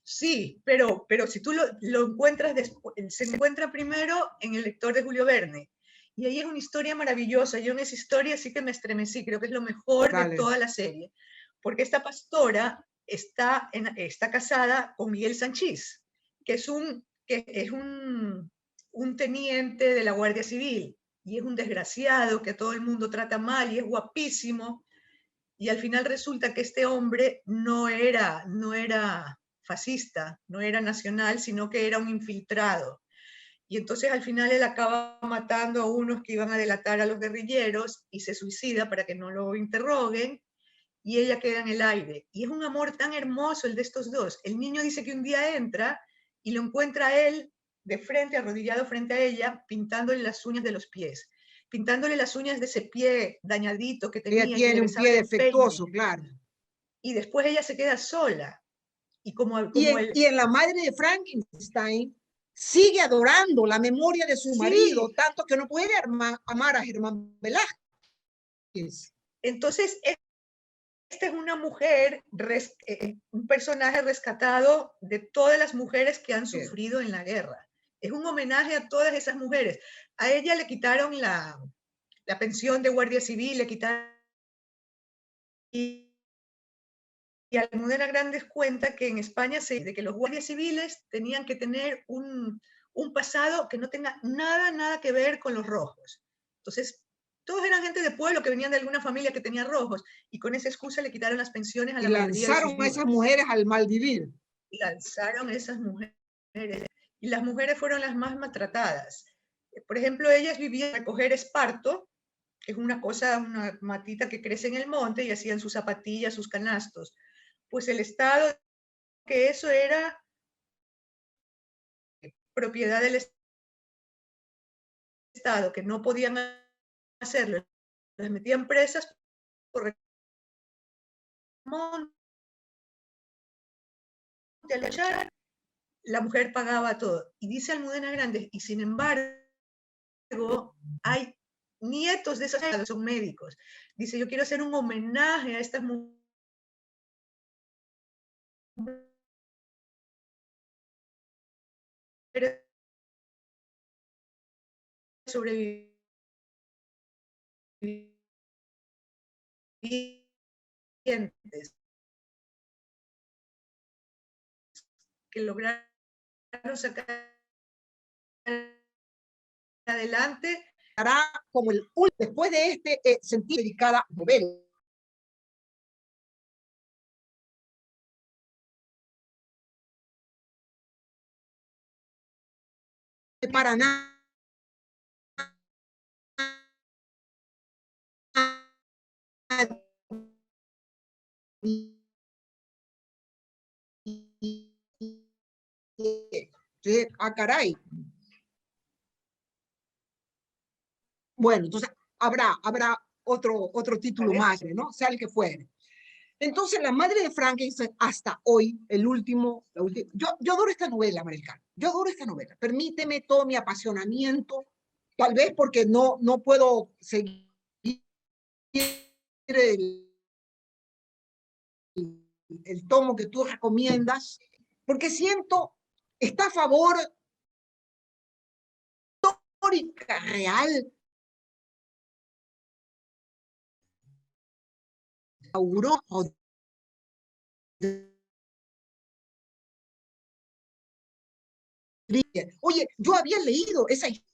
Sí, pero si tú lo encuentras después, se encuentra primero en El lector de Julio Verne. Y ahí es una historia maravillosa. Yo en esa historia sí que me estremecí, creo que es lo mejor de toda la serie. Porque esta pastora está casada con Miguel Sanchís, que es un teniente de la Guardia Civil, y es un desgraciado que a todo el mundo trata mal, y es guapísimo, y al final resulta que este hombre no era fascista, no era nacional, sino que era un infiltrado. y entonces al final él acaba matando a unos que iban a delatar a los guerrilleros y se suicida para que no lo interroguen, y ella queda en el aire. Y es un amor tan hermoso el de estos dos. El niño dice que un día entra y lo encuentra a él de frente, arrodillado frente a ella, pintándole las uñas de los pies, pintándole las uñas de ese pie dañadito que tenía. Ella tiene un pie defectuoso, claro. Y después ella se queda sola. Y y en La madre de Frankenstein sigue adorando la memoria de su marido, tanto que no puede amar a Germán Velázquez. Entonces, esta es una mujer, un personaje rescatado de todas las mujeres que han sufrido en la guerra. Es un homenaje a todas esas mujeres. A ella le quitaron la pensión de guardia civil, le quitaron... Y Almudena Grandes cuenta que en España de que los guardias civiles tenían que tener un pasado que no tenga nada que ver con los rojos. Entonces, todos eran gente de pueblo que venían de alguna familia que tenía rojos, y con esa excusa le quitaron las pensiones a la mayoría de sus viudas. Y lanzaron a esas mujeres al malvivir. Y lanzaron a esas mujeres. Y las mujeres fueron las más maltratadas. Por ejemplo, ellas vivían a recoger esparto, que es una matita que crece en el monte, y hacían sus zapatillas, sus canastos. Pues el Estado, que eso era propiedad del Estado, que no podían hacerlo, las metían presas por monte, la mujer pagaba todo. Y dice Almudena Grandes, y sin embargo, hay nietos de esas que son médicos. Dice, yo quiero hacer un homenaje a estas mujeres sobrevivientes que lograron sacar adelante. Hará como después de este sentido dedicada novela. Para nada. Caray. Bueno, entonces habrá otro título más, ¿no? Sea el que fuere. Entonces, La madre de Frankenstein, hasta hoy, yo adoro esta novela, María del Carmen. Yo adoro esta novela. Permíteme todo mi apasionamiento, tal vez porque no puedo seguir el tomo que tú recomiendas, porque siento, está a favor histórica, real, Oye, yo había leído esa historia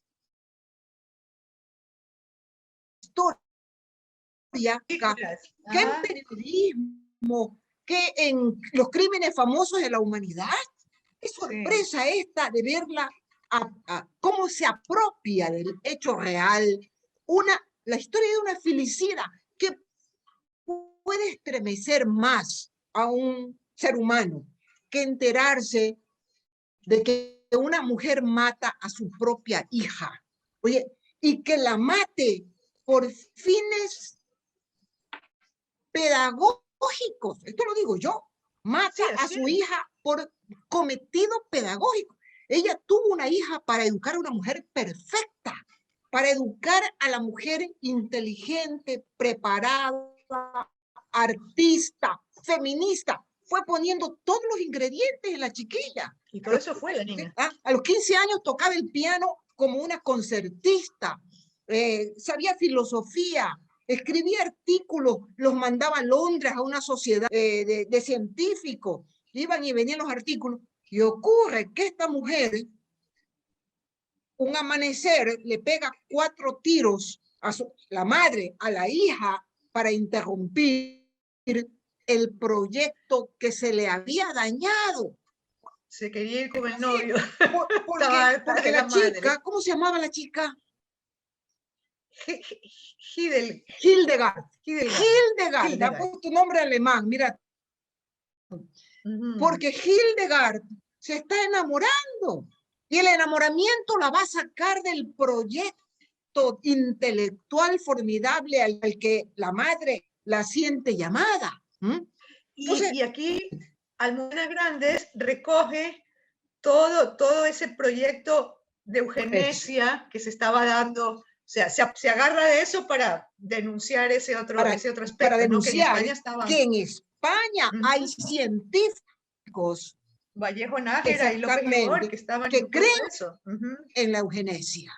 que en periodismo, que en los crímenes famosos de la humanidad. Es sorpresa esta de verla, cómo se apropia del hecho real, la historia de una felicidad que puede estremecer más a un ser humano que enterarse de que una mujer mata a su propia hija. Oye, y que la mate por fines pedagógicos. Esto lo digo yo. Mata a su hija por cometido pedagógico. Ella tuvo una hija para educar a una mujer perfecta, para educar a la mujer inteligente, preparada, artista, feminista. Fue poniendo todos los ingredientes en la chiquilla. Y todo eso fue la niña. A los 15 años tocaba el piano como una concertista, sabía filosofía, escribía artículos, los mandaba a Londres a una sociedad de científicos, iban y venían los artículos, y ocurre que esta mujer, un amanecer, le pega 4 tiros a la madre, a la hija, para interrumpir el proyecto que se le había dañado. Se quería ir con el novio. Porque, Estaba harta porque de la la madre. chica, ¿cómo se llamaba la chica? Hildegard. Hildegard. Hildegard. Hildegard, le ha Hildegard. puesto nombre alemán, mira, Ujú. porque Hildegard se está enamorando y el enamoramiento la va a sacar del proyecto intelectual formidable al que la madre la siente llamada. Entonces, Y aquí Almudena Grandes recoge todo ese proyecto de eugenesia que se estaba dando, o sea, se agarra de eso para denunciar ese otro aspecto, para ¿no? Que en denunciar España estaba que en España hay científicos Vallejo Nájera y López exactamente, Ibor que estaban que en todo creen eso. en la eugenesia,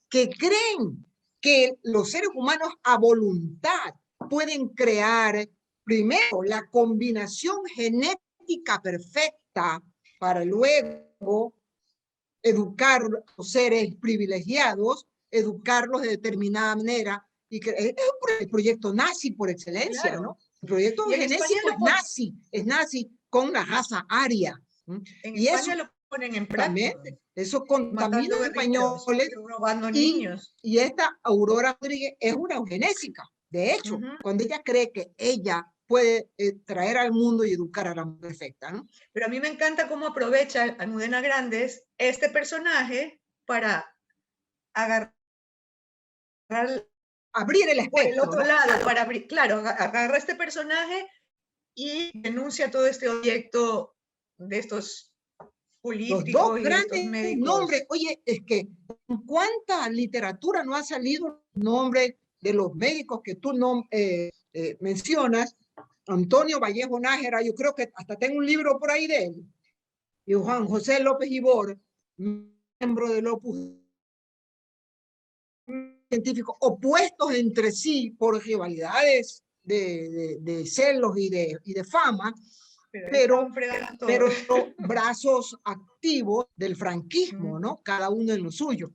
que creen que los seres humanos a voluntad pueden crear primero la combinación genética perfecta para luego educar a los seres privilegiados, educarlos de determinada manera, y que es el proyecto nazi por excelencia, Claro. ¿no? El proyecto Y en genético España es nazi con la raza aria. En y España eso lo ponen en práctica. también, eso contamina Matando a los guerrilleros, españoles. robando niños. Y esta Aurora Rodríguez es una eugenésica. De hecho, cuando ella cree que ella puede traer al mundo y educar a la mujer perfecta, ¿no? Pero a mí me encanta cómo aprovecha Almudena Grandes este personaje para agarrar abrir el por el espectro, otro ¿no? lado, para abrir, claro, agarra este personaje y denuncia todo este proyecto de estos políticos Los dos y de estos grandes médicos. nombres, oye, es que ¿cuánta literatura no ha salido el nombre de los médicos que tú mencionas? Antonio Vallejo Nájera, yo creo que hasta tengo un libro por ahí de él. Y Juan José López Ibor, miembro del Opus, científicos opuestos entre sí por rivalidades de celos y de fama, pero brazos activos del franquismo, ¿no? Cada uno en lo suyo.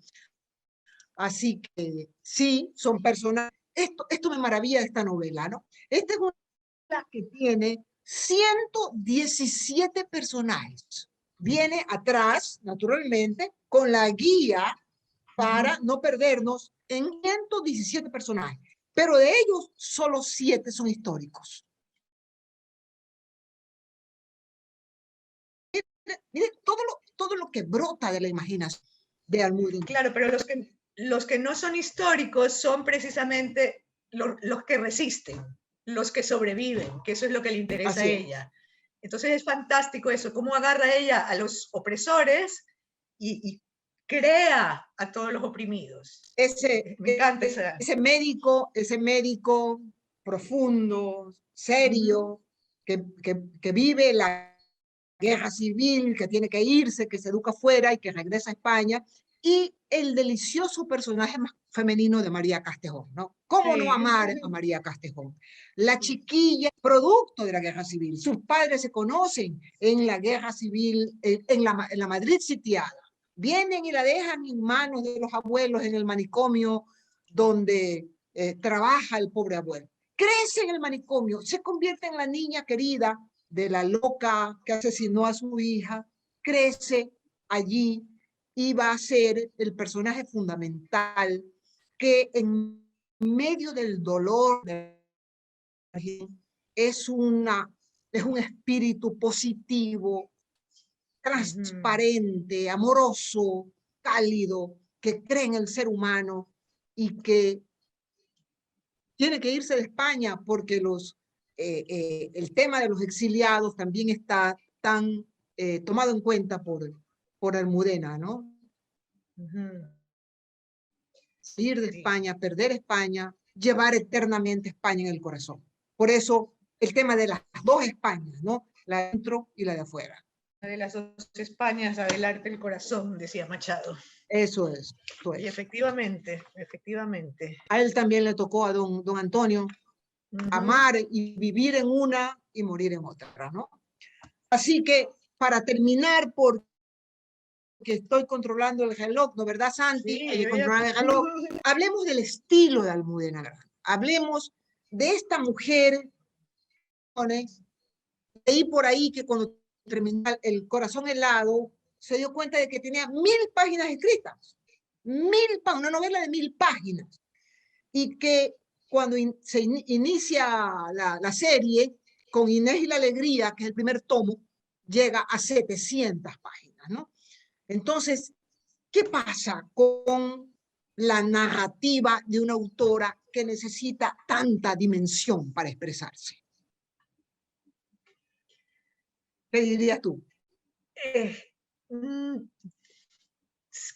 Así que sí, son personas. Esto me maravilla de esta novela, ¿no? Esta es una novela que tiene 117 personajes. Viene atrás, naturalmente, con la guía para no perdernos en 117 personajes. Pero de ellos, solo 7 son históricos. Miren todo lo que brota de la imaginación de Almudena. Claro, pero los que no son históricos son precisamente los que resisten, los que sobreviven, que eso es lo que le interesa a ella. Entonces es fantástico eso, cómo agarra ella a los opresores y crea a todos los oprimidos. Me encanta ese médico profundo, serio, que vive la guerra civil, que tiene que irse, que se educa afuera y que regresa a España, y el delicioso personaje más femenino de María Castejón, ¿no? ¿Cómo no amar a María Castejón? La chiquilla, producto de la guerra civil. Sus padres se conocen en la guerra civil, en la Madrid sitiada. Vienen y la dejan en manos de los abuelos en el manicomio donde trabaja el pobre abuelo. Crece en el manicomio, se convierte en la niña querida de la loca que asesinó a su hija, crece allí y va a ser el personaje fundamental que en medio del dolor es un espíritu positivo, transparente, amoroso, cálido, que cree en el ser humano y que tiene que irse de España porque el tema de los exiliados también está tan tomado en cuenta por Almudena, ¿no? Ir de España, perder España, llevar eternamente España en el corazón. Por eso el tema de las dos Españas, ¿no? La de dentro y la de afuera. De las dos Españas, adelante el corazón, decía Machado. Eso es. Y efectivamente. A él también le tocó a don Antonio amar y vivir en una y morir en otra, ¿no? Así que, para terminar, porque estoy controlando el reloj, ¿no verdad, Santi? Sí, hay que controlar el reloj. Hablemos del estilo de Almudena Grandes. Hablemos de esta mujer, leí por ahí que cuando terminar El corazón helado, se dio cuenta de que tenía 1000 páginas escritas. 1000 páginas, una novela de 1000 páginas. Y que cuando se inicia la serie, con Inés y la Alegría, que es el primer tomo, llega a 700 páginas, ¿no? Entonces, ¿qué pasa con la narrativa de una autora que necesita tanta dimensión para expresarse? ¿Qué dirías tú?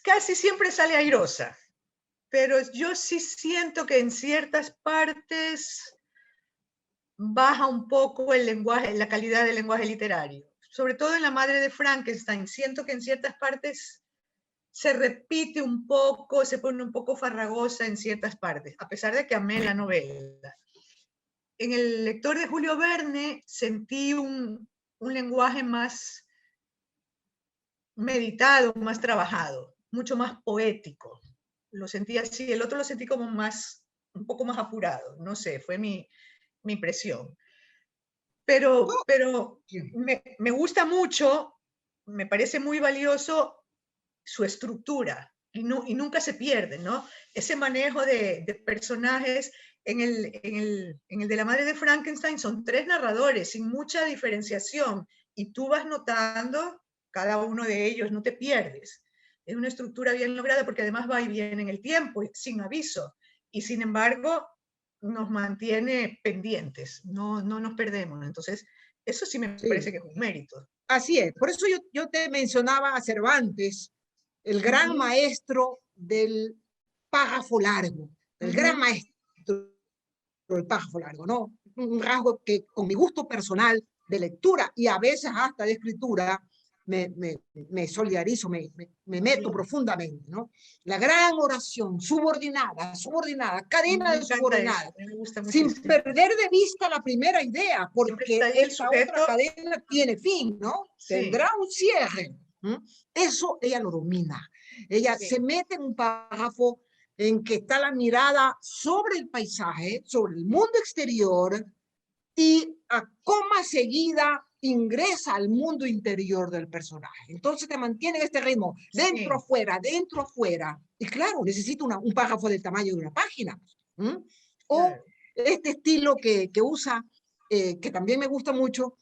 Casi siempre sale airosa, pero yo sí siento que en ciertas partes baja un poco el lenguaje, la calidad del lenguaje literario. Sobre todo en La madre de Frankenstein, siento que en ciertas partes se repite un poco, se pone un poco farragosa en ciertas partes, a pesar de que amé la novela. En El lector de Julio Verne sentí un lenguaje más meditado, más trabajado, mucho más poético. Lo sentí así, el otro lo sentí como más, un poco más apurado, no sé, fue mi impresión. Pero me gusta mucho, me parece muy valioso su estructura y nunca se pierde, ¿no? Ese manejo de personajes. En el de La madre de Frankenstein son 3 narradores sin mucha diferenciación y tú vas notando cada uno de ellos, no te pierdes. Es una estructura bien lograda porque además va y viene en el tiempo, sin aviso, y sin embargo nos mantiene pendientes, no nos perdemos. Entonces, eso sí me parece que es un mérito. Así es, por eso yo te mencionaba a Cervantes, el gran maestro del párrafo largo, el gran maestro del párrafo largo, ¿no? Un rasgo que con mi gusto personal de lectura y a veces hasta de escritura me solidarizo, me meto profundamente, ¿no? La gran oración, subordinada, cadena de subordinadas, sin perder de vista la primera idea, porque esta otra cadena tiene fin, ¿no? Sí. Tendrá un cierre. Eso ella lo domina. Ella se mete en un párrafo en que está la mirada sobre el paisaje, sobre el mundo exterior, y a coma seguida ingresa al mundo interior del personaje. Entonces te mantiene en este ritmo, dentro, afuera, dentro, afuera. Y claro, necesita un párrafo del tamaño de una página. O este estilo que usa, que también me gusta mucho,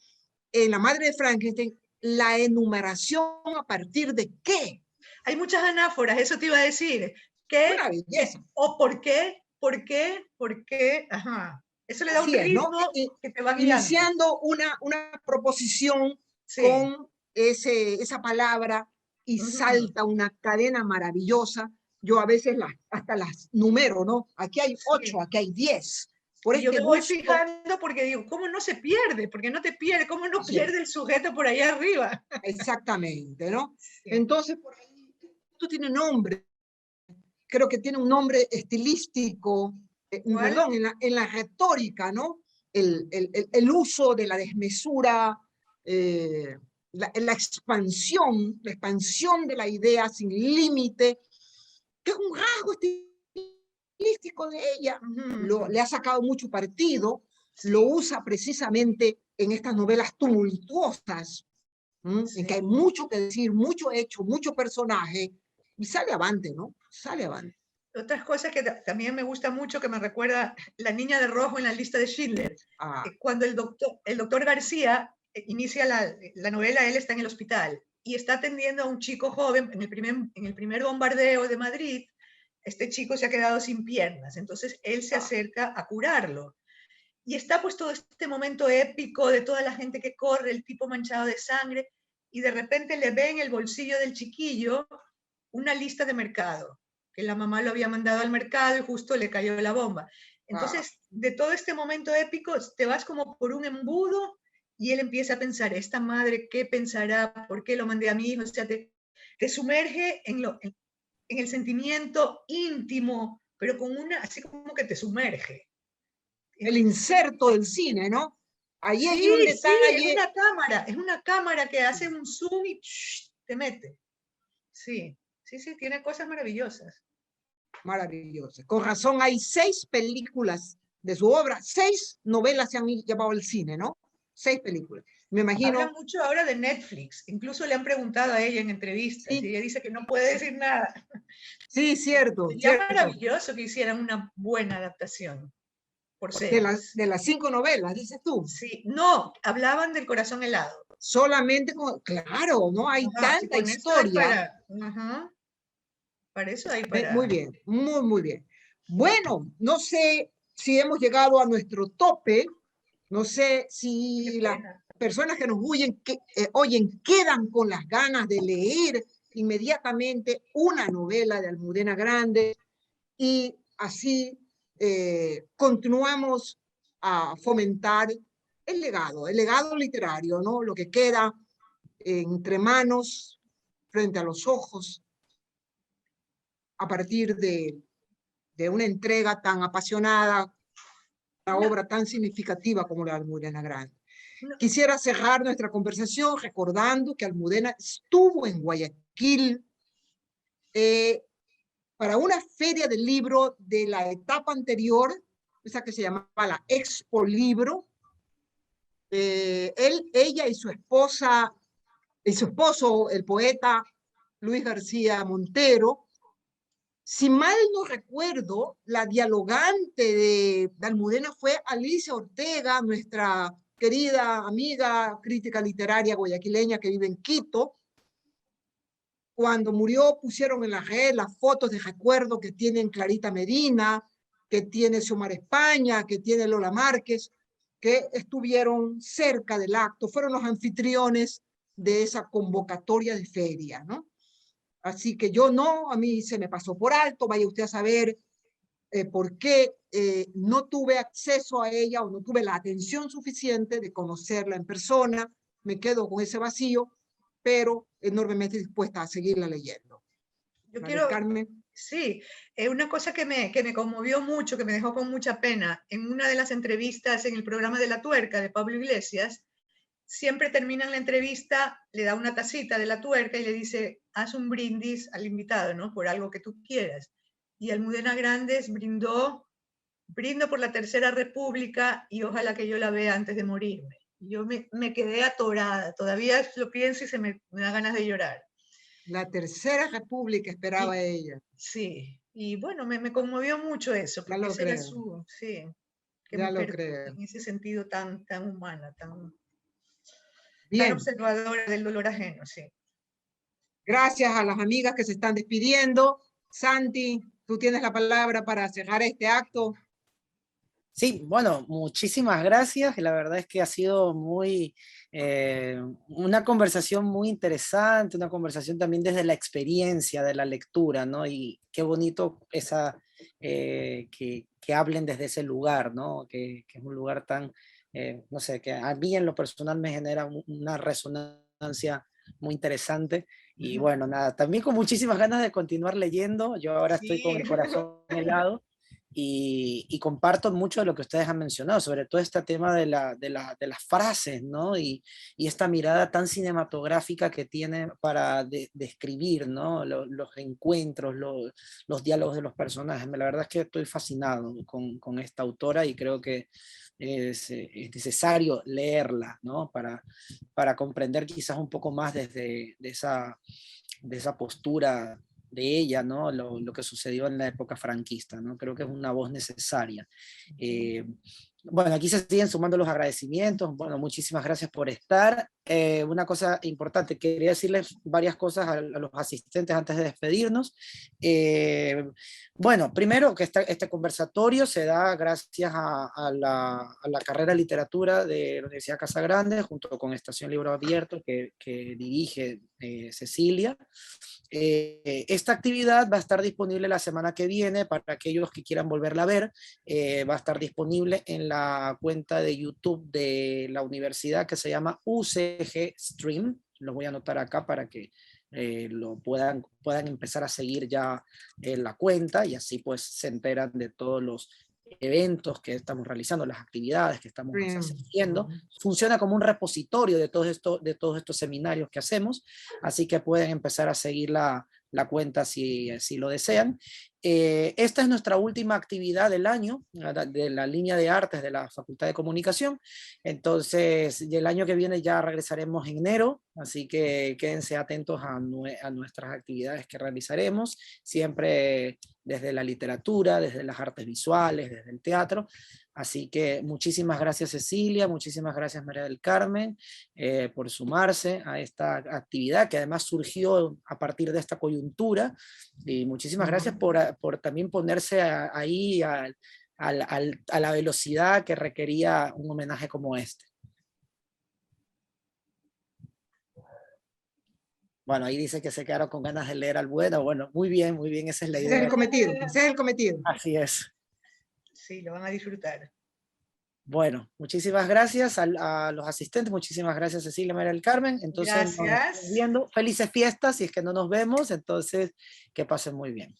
en La madre de Frankenstein, la enumeración a partir de qué. Hay muchas anáforas, eso te iba a decir. ¿Qué? Una belleza. ¿O por qué? ¿Por qué? ¿Por qué? Ajá. Eso le da un ritmo, ¿no? Que te va guiando. Iniciando una proposición con esa palabra y salta una cadena maravillosa. Yo a veces hasta las numero, ¿no? Aquí hay 8, aquí hay 10. Por yo me voy fijando porque digo, ¿cómo no se pierde? Porque no te pierde, ¿cómo no pierde el sujeto por ahí arriba? Exactamente, ¿no? Entonces, por ahí, esto tiene nombre. Creo que tiene un nombre estilístico, perdón, en la retórica, ¿no? El uso de la desmesura, la expansión de la idea sin límite, que es un rasgo estilístico de ella. Le ha sacado mucho partido, lo usa precisamente en estas novelas tumultuosas, en que hay mucho que decir, mucho hecho, mucho personaje, y sale avante, ¿no? Sale avante. Otras cosas que también me gusta mucho, que me recuerda La niña de rojo en la lista de Schindler. Cuando el doctor García inicia la novela, él está en el hospital y está atendiendo a un chico joven en el primer bombardeo de Madrid. Este chico se ha quedado sin piernas, entonces él se acerca a curarlo. Y está pues todo este momento épico de toda la gente que corre, el tipo manchado de sangre, y de repente le ve en el bolsillo del chiquillo una lista de mercado, que la mamá lo había mandado al mercado y justo le cayó la bomba. Entonces, de todo este momento épico, te vas como por un embudo y él empieza a pensar, esta madre, ¿qué pensará? ¿Por qué lo mandé a mi hijo? O sea, te sumerge en el sentimiento íntimo, pero con así como que te sumerge. El inserto del cine, ¿no? Ahí hay un detalle. Sí, es una cámara que hace un zoom y te mete. Sí, tiene cosas maravillosas. Maravillosas. Con razón, hay 6 películas de su obra, 6 novelas se han llevado al cine, ¿no? 6 películas. Me imagino. Habla mucho ahora de Netflix. Incluso le han preguntado a ella en entrevistas Sí. y ella dice que no puede decir nada. Sí, cierto, Sería cierto. maravilloso que hicieran una buena adaptación por series. De las 5 novelas, dices tú. Sí, no, hablaban del corazón helado. Solamente claro, ¿no? Hay Ajá, sí, tanta con eso hay historia. ajá, para eso hay Muy bien, muy, muy bien. Bueno, no sé si hemos llegado a nuestro tope. No sé si Qué las pena. personas que nos oyen quedan con las ganas de leer inmediatamente una novela de Almudena Grandes y así continuamos a fomentar el legado literario, ¿no? Lo que queda entre manos, frente a los ojos, a partir de una entrega tan apasionada, una obra tan significativa como la de Almudena Grandes. No, Quisiera cerrar nuestra conversación recordando que Almudena estuvo en Guayaquil para una feria del libro de la etapa anterior, esa que se llamaba la Expo Libro. Ella y su esposa, y su esposo, el poeta Luis García Montero. Si mal no recuerdo, la dialogante de Almudena fue Alicia Ortega, nuestra querida amiga crítica literaria guayaquileña que vive en Quito. Cuando murió pusieron en la red las fotos de recuerdo que tienen Clarita Medina, que tiene Xiomara España, que tiene Lola Márquez, que estuvieron cerca del acto, fueron los anfitriones de esa convocatoria de feria, ¿no? Así que yo no, a mí se me pasó por alto, vaya usted a saber por qué no tuve acceso a ella o no tuve la atención suficiente de conocerla en persona, me quedo con ese vacío, pero enormemente dispuesta a seguirla leyendo. yo María quiero, Carmen. sí, una cosa que me conmovió mucho, que me dejó con mucha pena, en una de las entrevistas en el programa de La Tuerca de Pablo Iglesias, siempre terminan la entrevista, le da una tacita de La Tuerca y le dice, haz un brindis al invitado, ¿no? Por algo que tú quieras. Y Almudena Grandes brindo por la Tercera República y ojalá que yo la vea antes de morirme. Yo me quedé atorada, todavía lo pienso y me da ganas de llorar. La Tercera República esperaba ella. Sí, y bueno, me conmovió mucho eso, Ya porque lo esa era creo, sí, qué ya lo mujer creo. en ese sentido tan humana, tan Bien, observadora del dolor ajeno, sí. gracias a las amigas que se están despidiendo. Santi, tú tienes la palabra para cerrar este acto. Sí, bueno, muchísimas gracias. La verdad es que ha sido una conversación muy interesante, una conversación también desde la experiencia de la lectura, ¿no? Y qué bonito que hablen desde ese lugar, ¿no? Que es un lugar tan, no sé, que a mí en lo personal me genera una resonancia muy interesante. Y bueno, nada, también con muchísimas ganas de continuar leyendo. Yo ahora estoy con Sí. el corazón helado. Y comparto mucho de lo que ustedes han mencionado, sobre todo este tema de las frases, ¿no? Y esta mirada tan cinematográfica que tiene para describir, ¿no? Los encuentros, los diálogos de los personajes. La verdad es que estoy fascinado con esta autora y creo que es necesario leerla, ¿no? Para comprender quizás un poco más desde de esa postura de ella, ¿no? Lo que sucedió en la época franquista, ¿no? Creo que es una voz necesaria. Bueno, aquí se siguen sumando los agradecimientos. Bueno, muchísimas gracias por estar. Una cosa importante, quería decirles varias cosas a los asistentes antes de despedirnos. Bueno, primero que este conversatorio se da gracias a la carrera de literatura de la Universidad Casa Grande, junto con Estación Libro Abierto, que dirige Cecilia. Esta actividad va a estar disponible la semana que viene para aquellos que quieran volverla a ver. Va a estar disponible en la cuenta de YouTube de la universidad que se llama UCG Stream. Lo voy a anotar acá para que lo puedan empezar a seguir ya en la cuenta y así pues se enteran de todos los eventos que estamos realizando, las actividades que estamos haciendo. Funciona como un repositorio de todos estos seminarios que hacemos, así que pueden empezar a seguir la la cuenta si lo desean. Esta es nuestra última actividad del año, de la línea de artes de la Facultad de Comunicación. Entonces, el año que viene ya regresaremos en enero, así que quédense atentos a nuestras actividades que realizaremos, siempre desde la literatura, desde las artes visuales, desde el teatro. Así que muchísimas gracias Cecilia, muchísimas gracias María del Carmen por sumarse a esta actividad que además surgió a partir de esta coyuntura, y muchísimas gracias por también ponerse ahí a la velocidad que requería un homenaje como este. Bueno, ahí dice que se quedaron con ganas de leer Albuena. Bueno, muy bien, esa es la idea. Ese es el cometido, ese es el cometido. Así es. Sí, lo van a disfrutar. Bueno, muchísimas gracias a los asistentes, muchísimas gracias Cecilia, María del Carmen. Entonces, gracias. nos estamos viendo. Felices fiestas, si es que no nos vemos, entonces que pasen muy bien.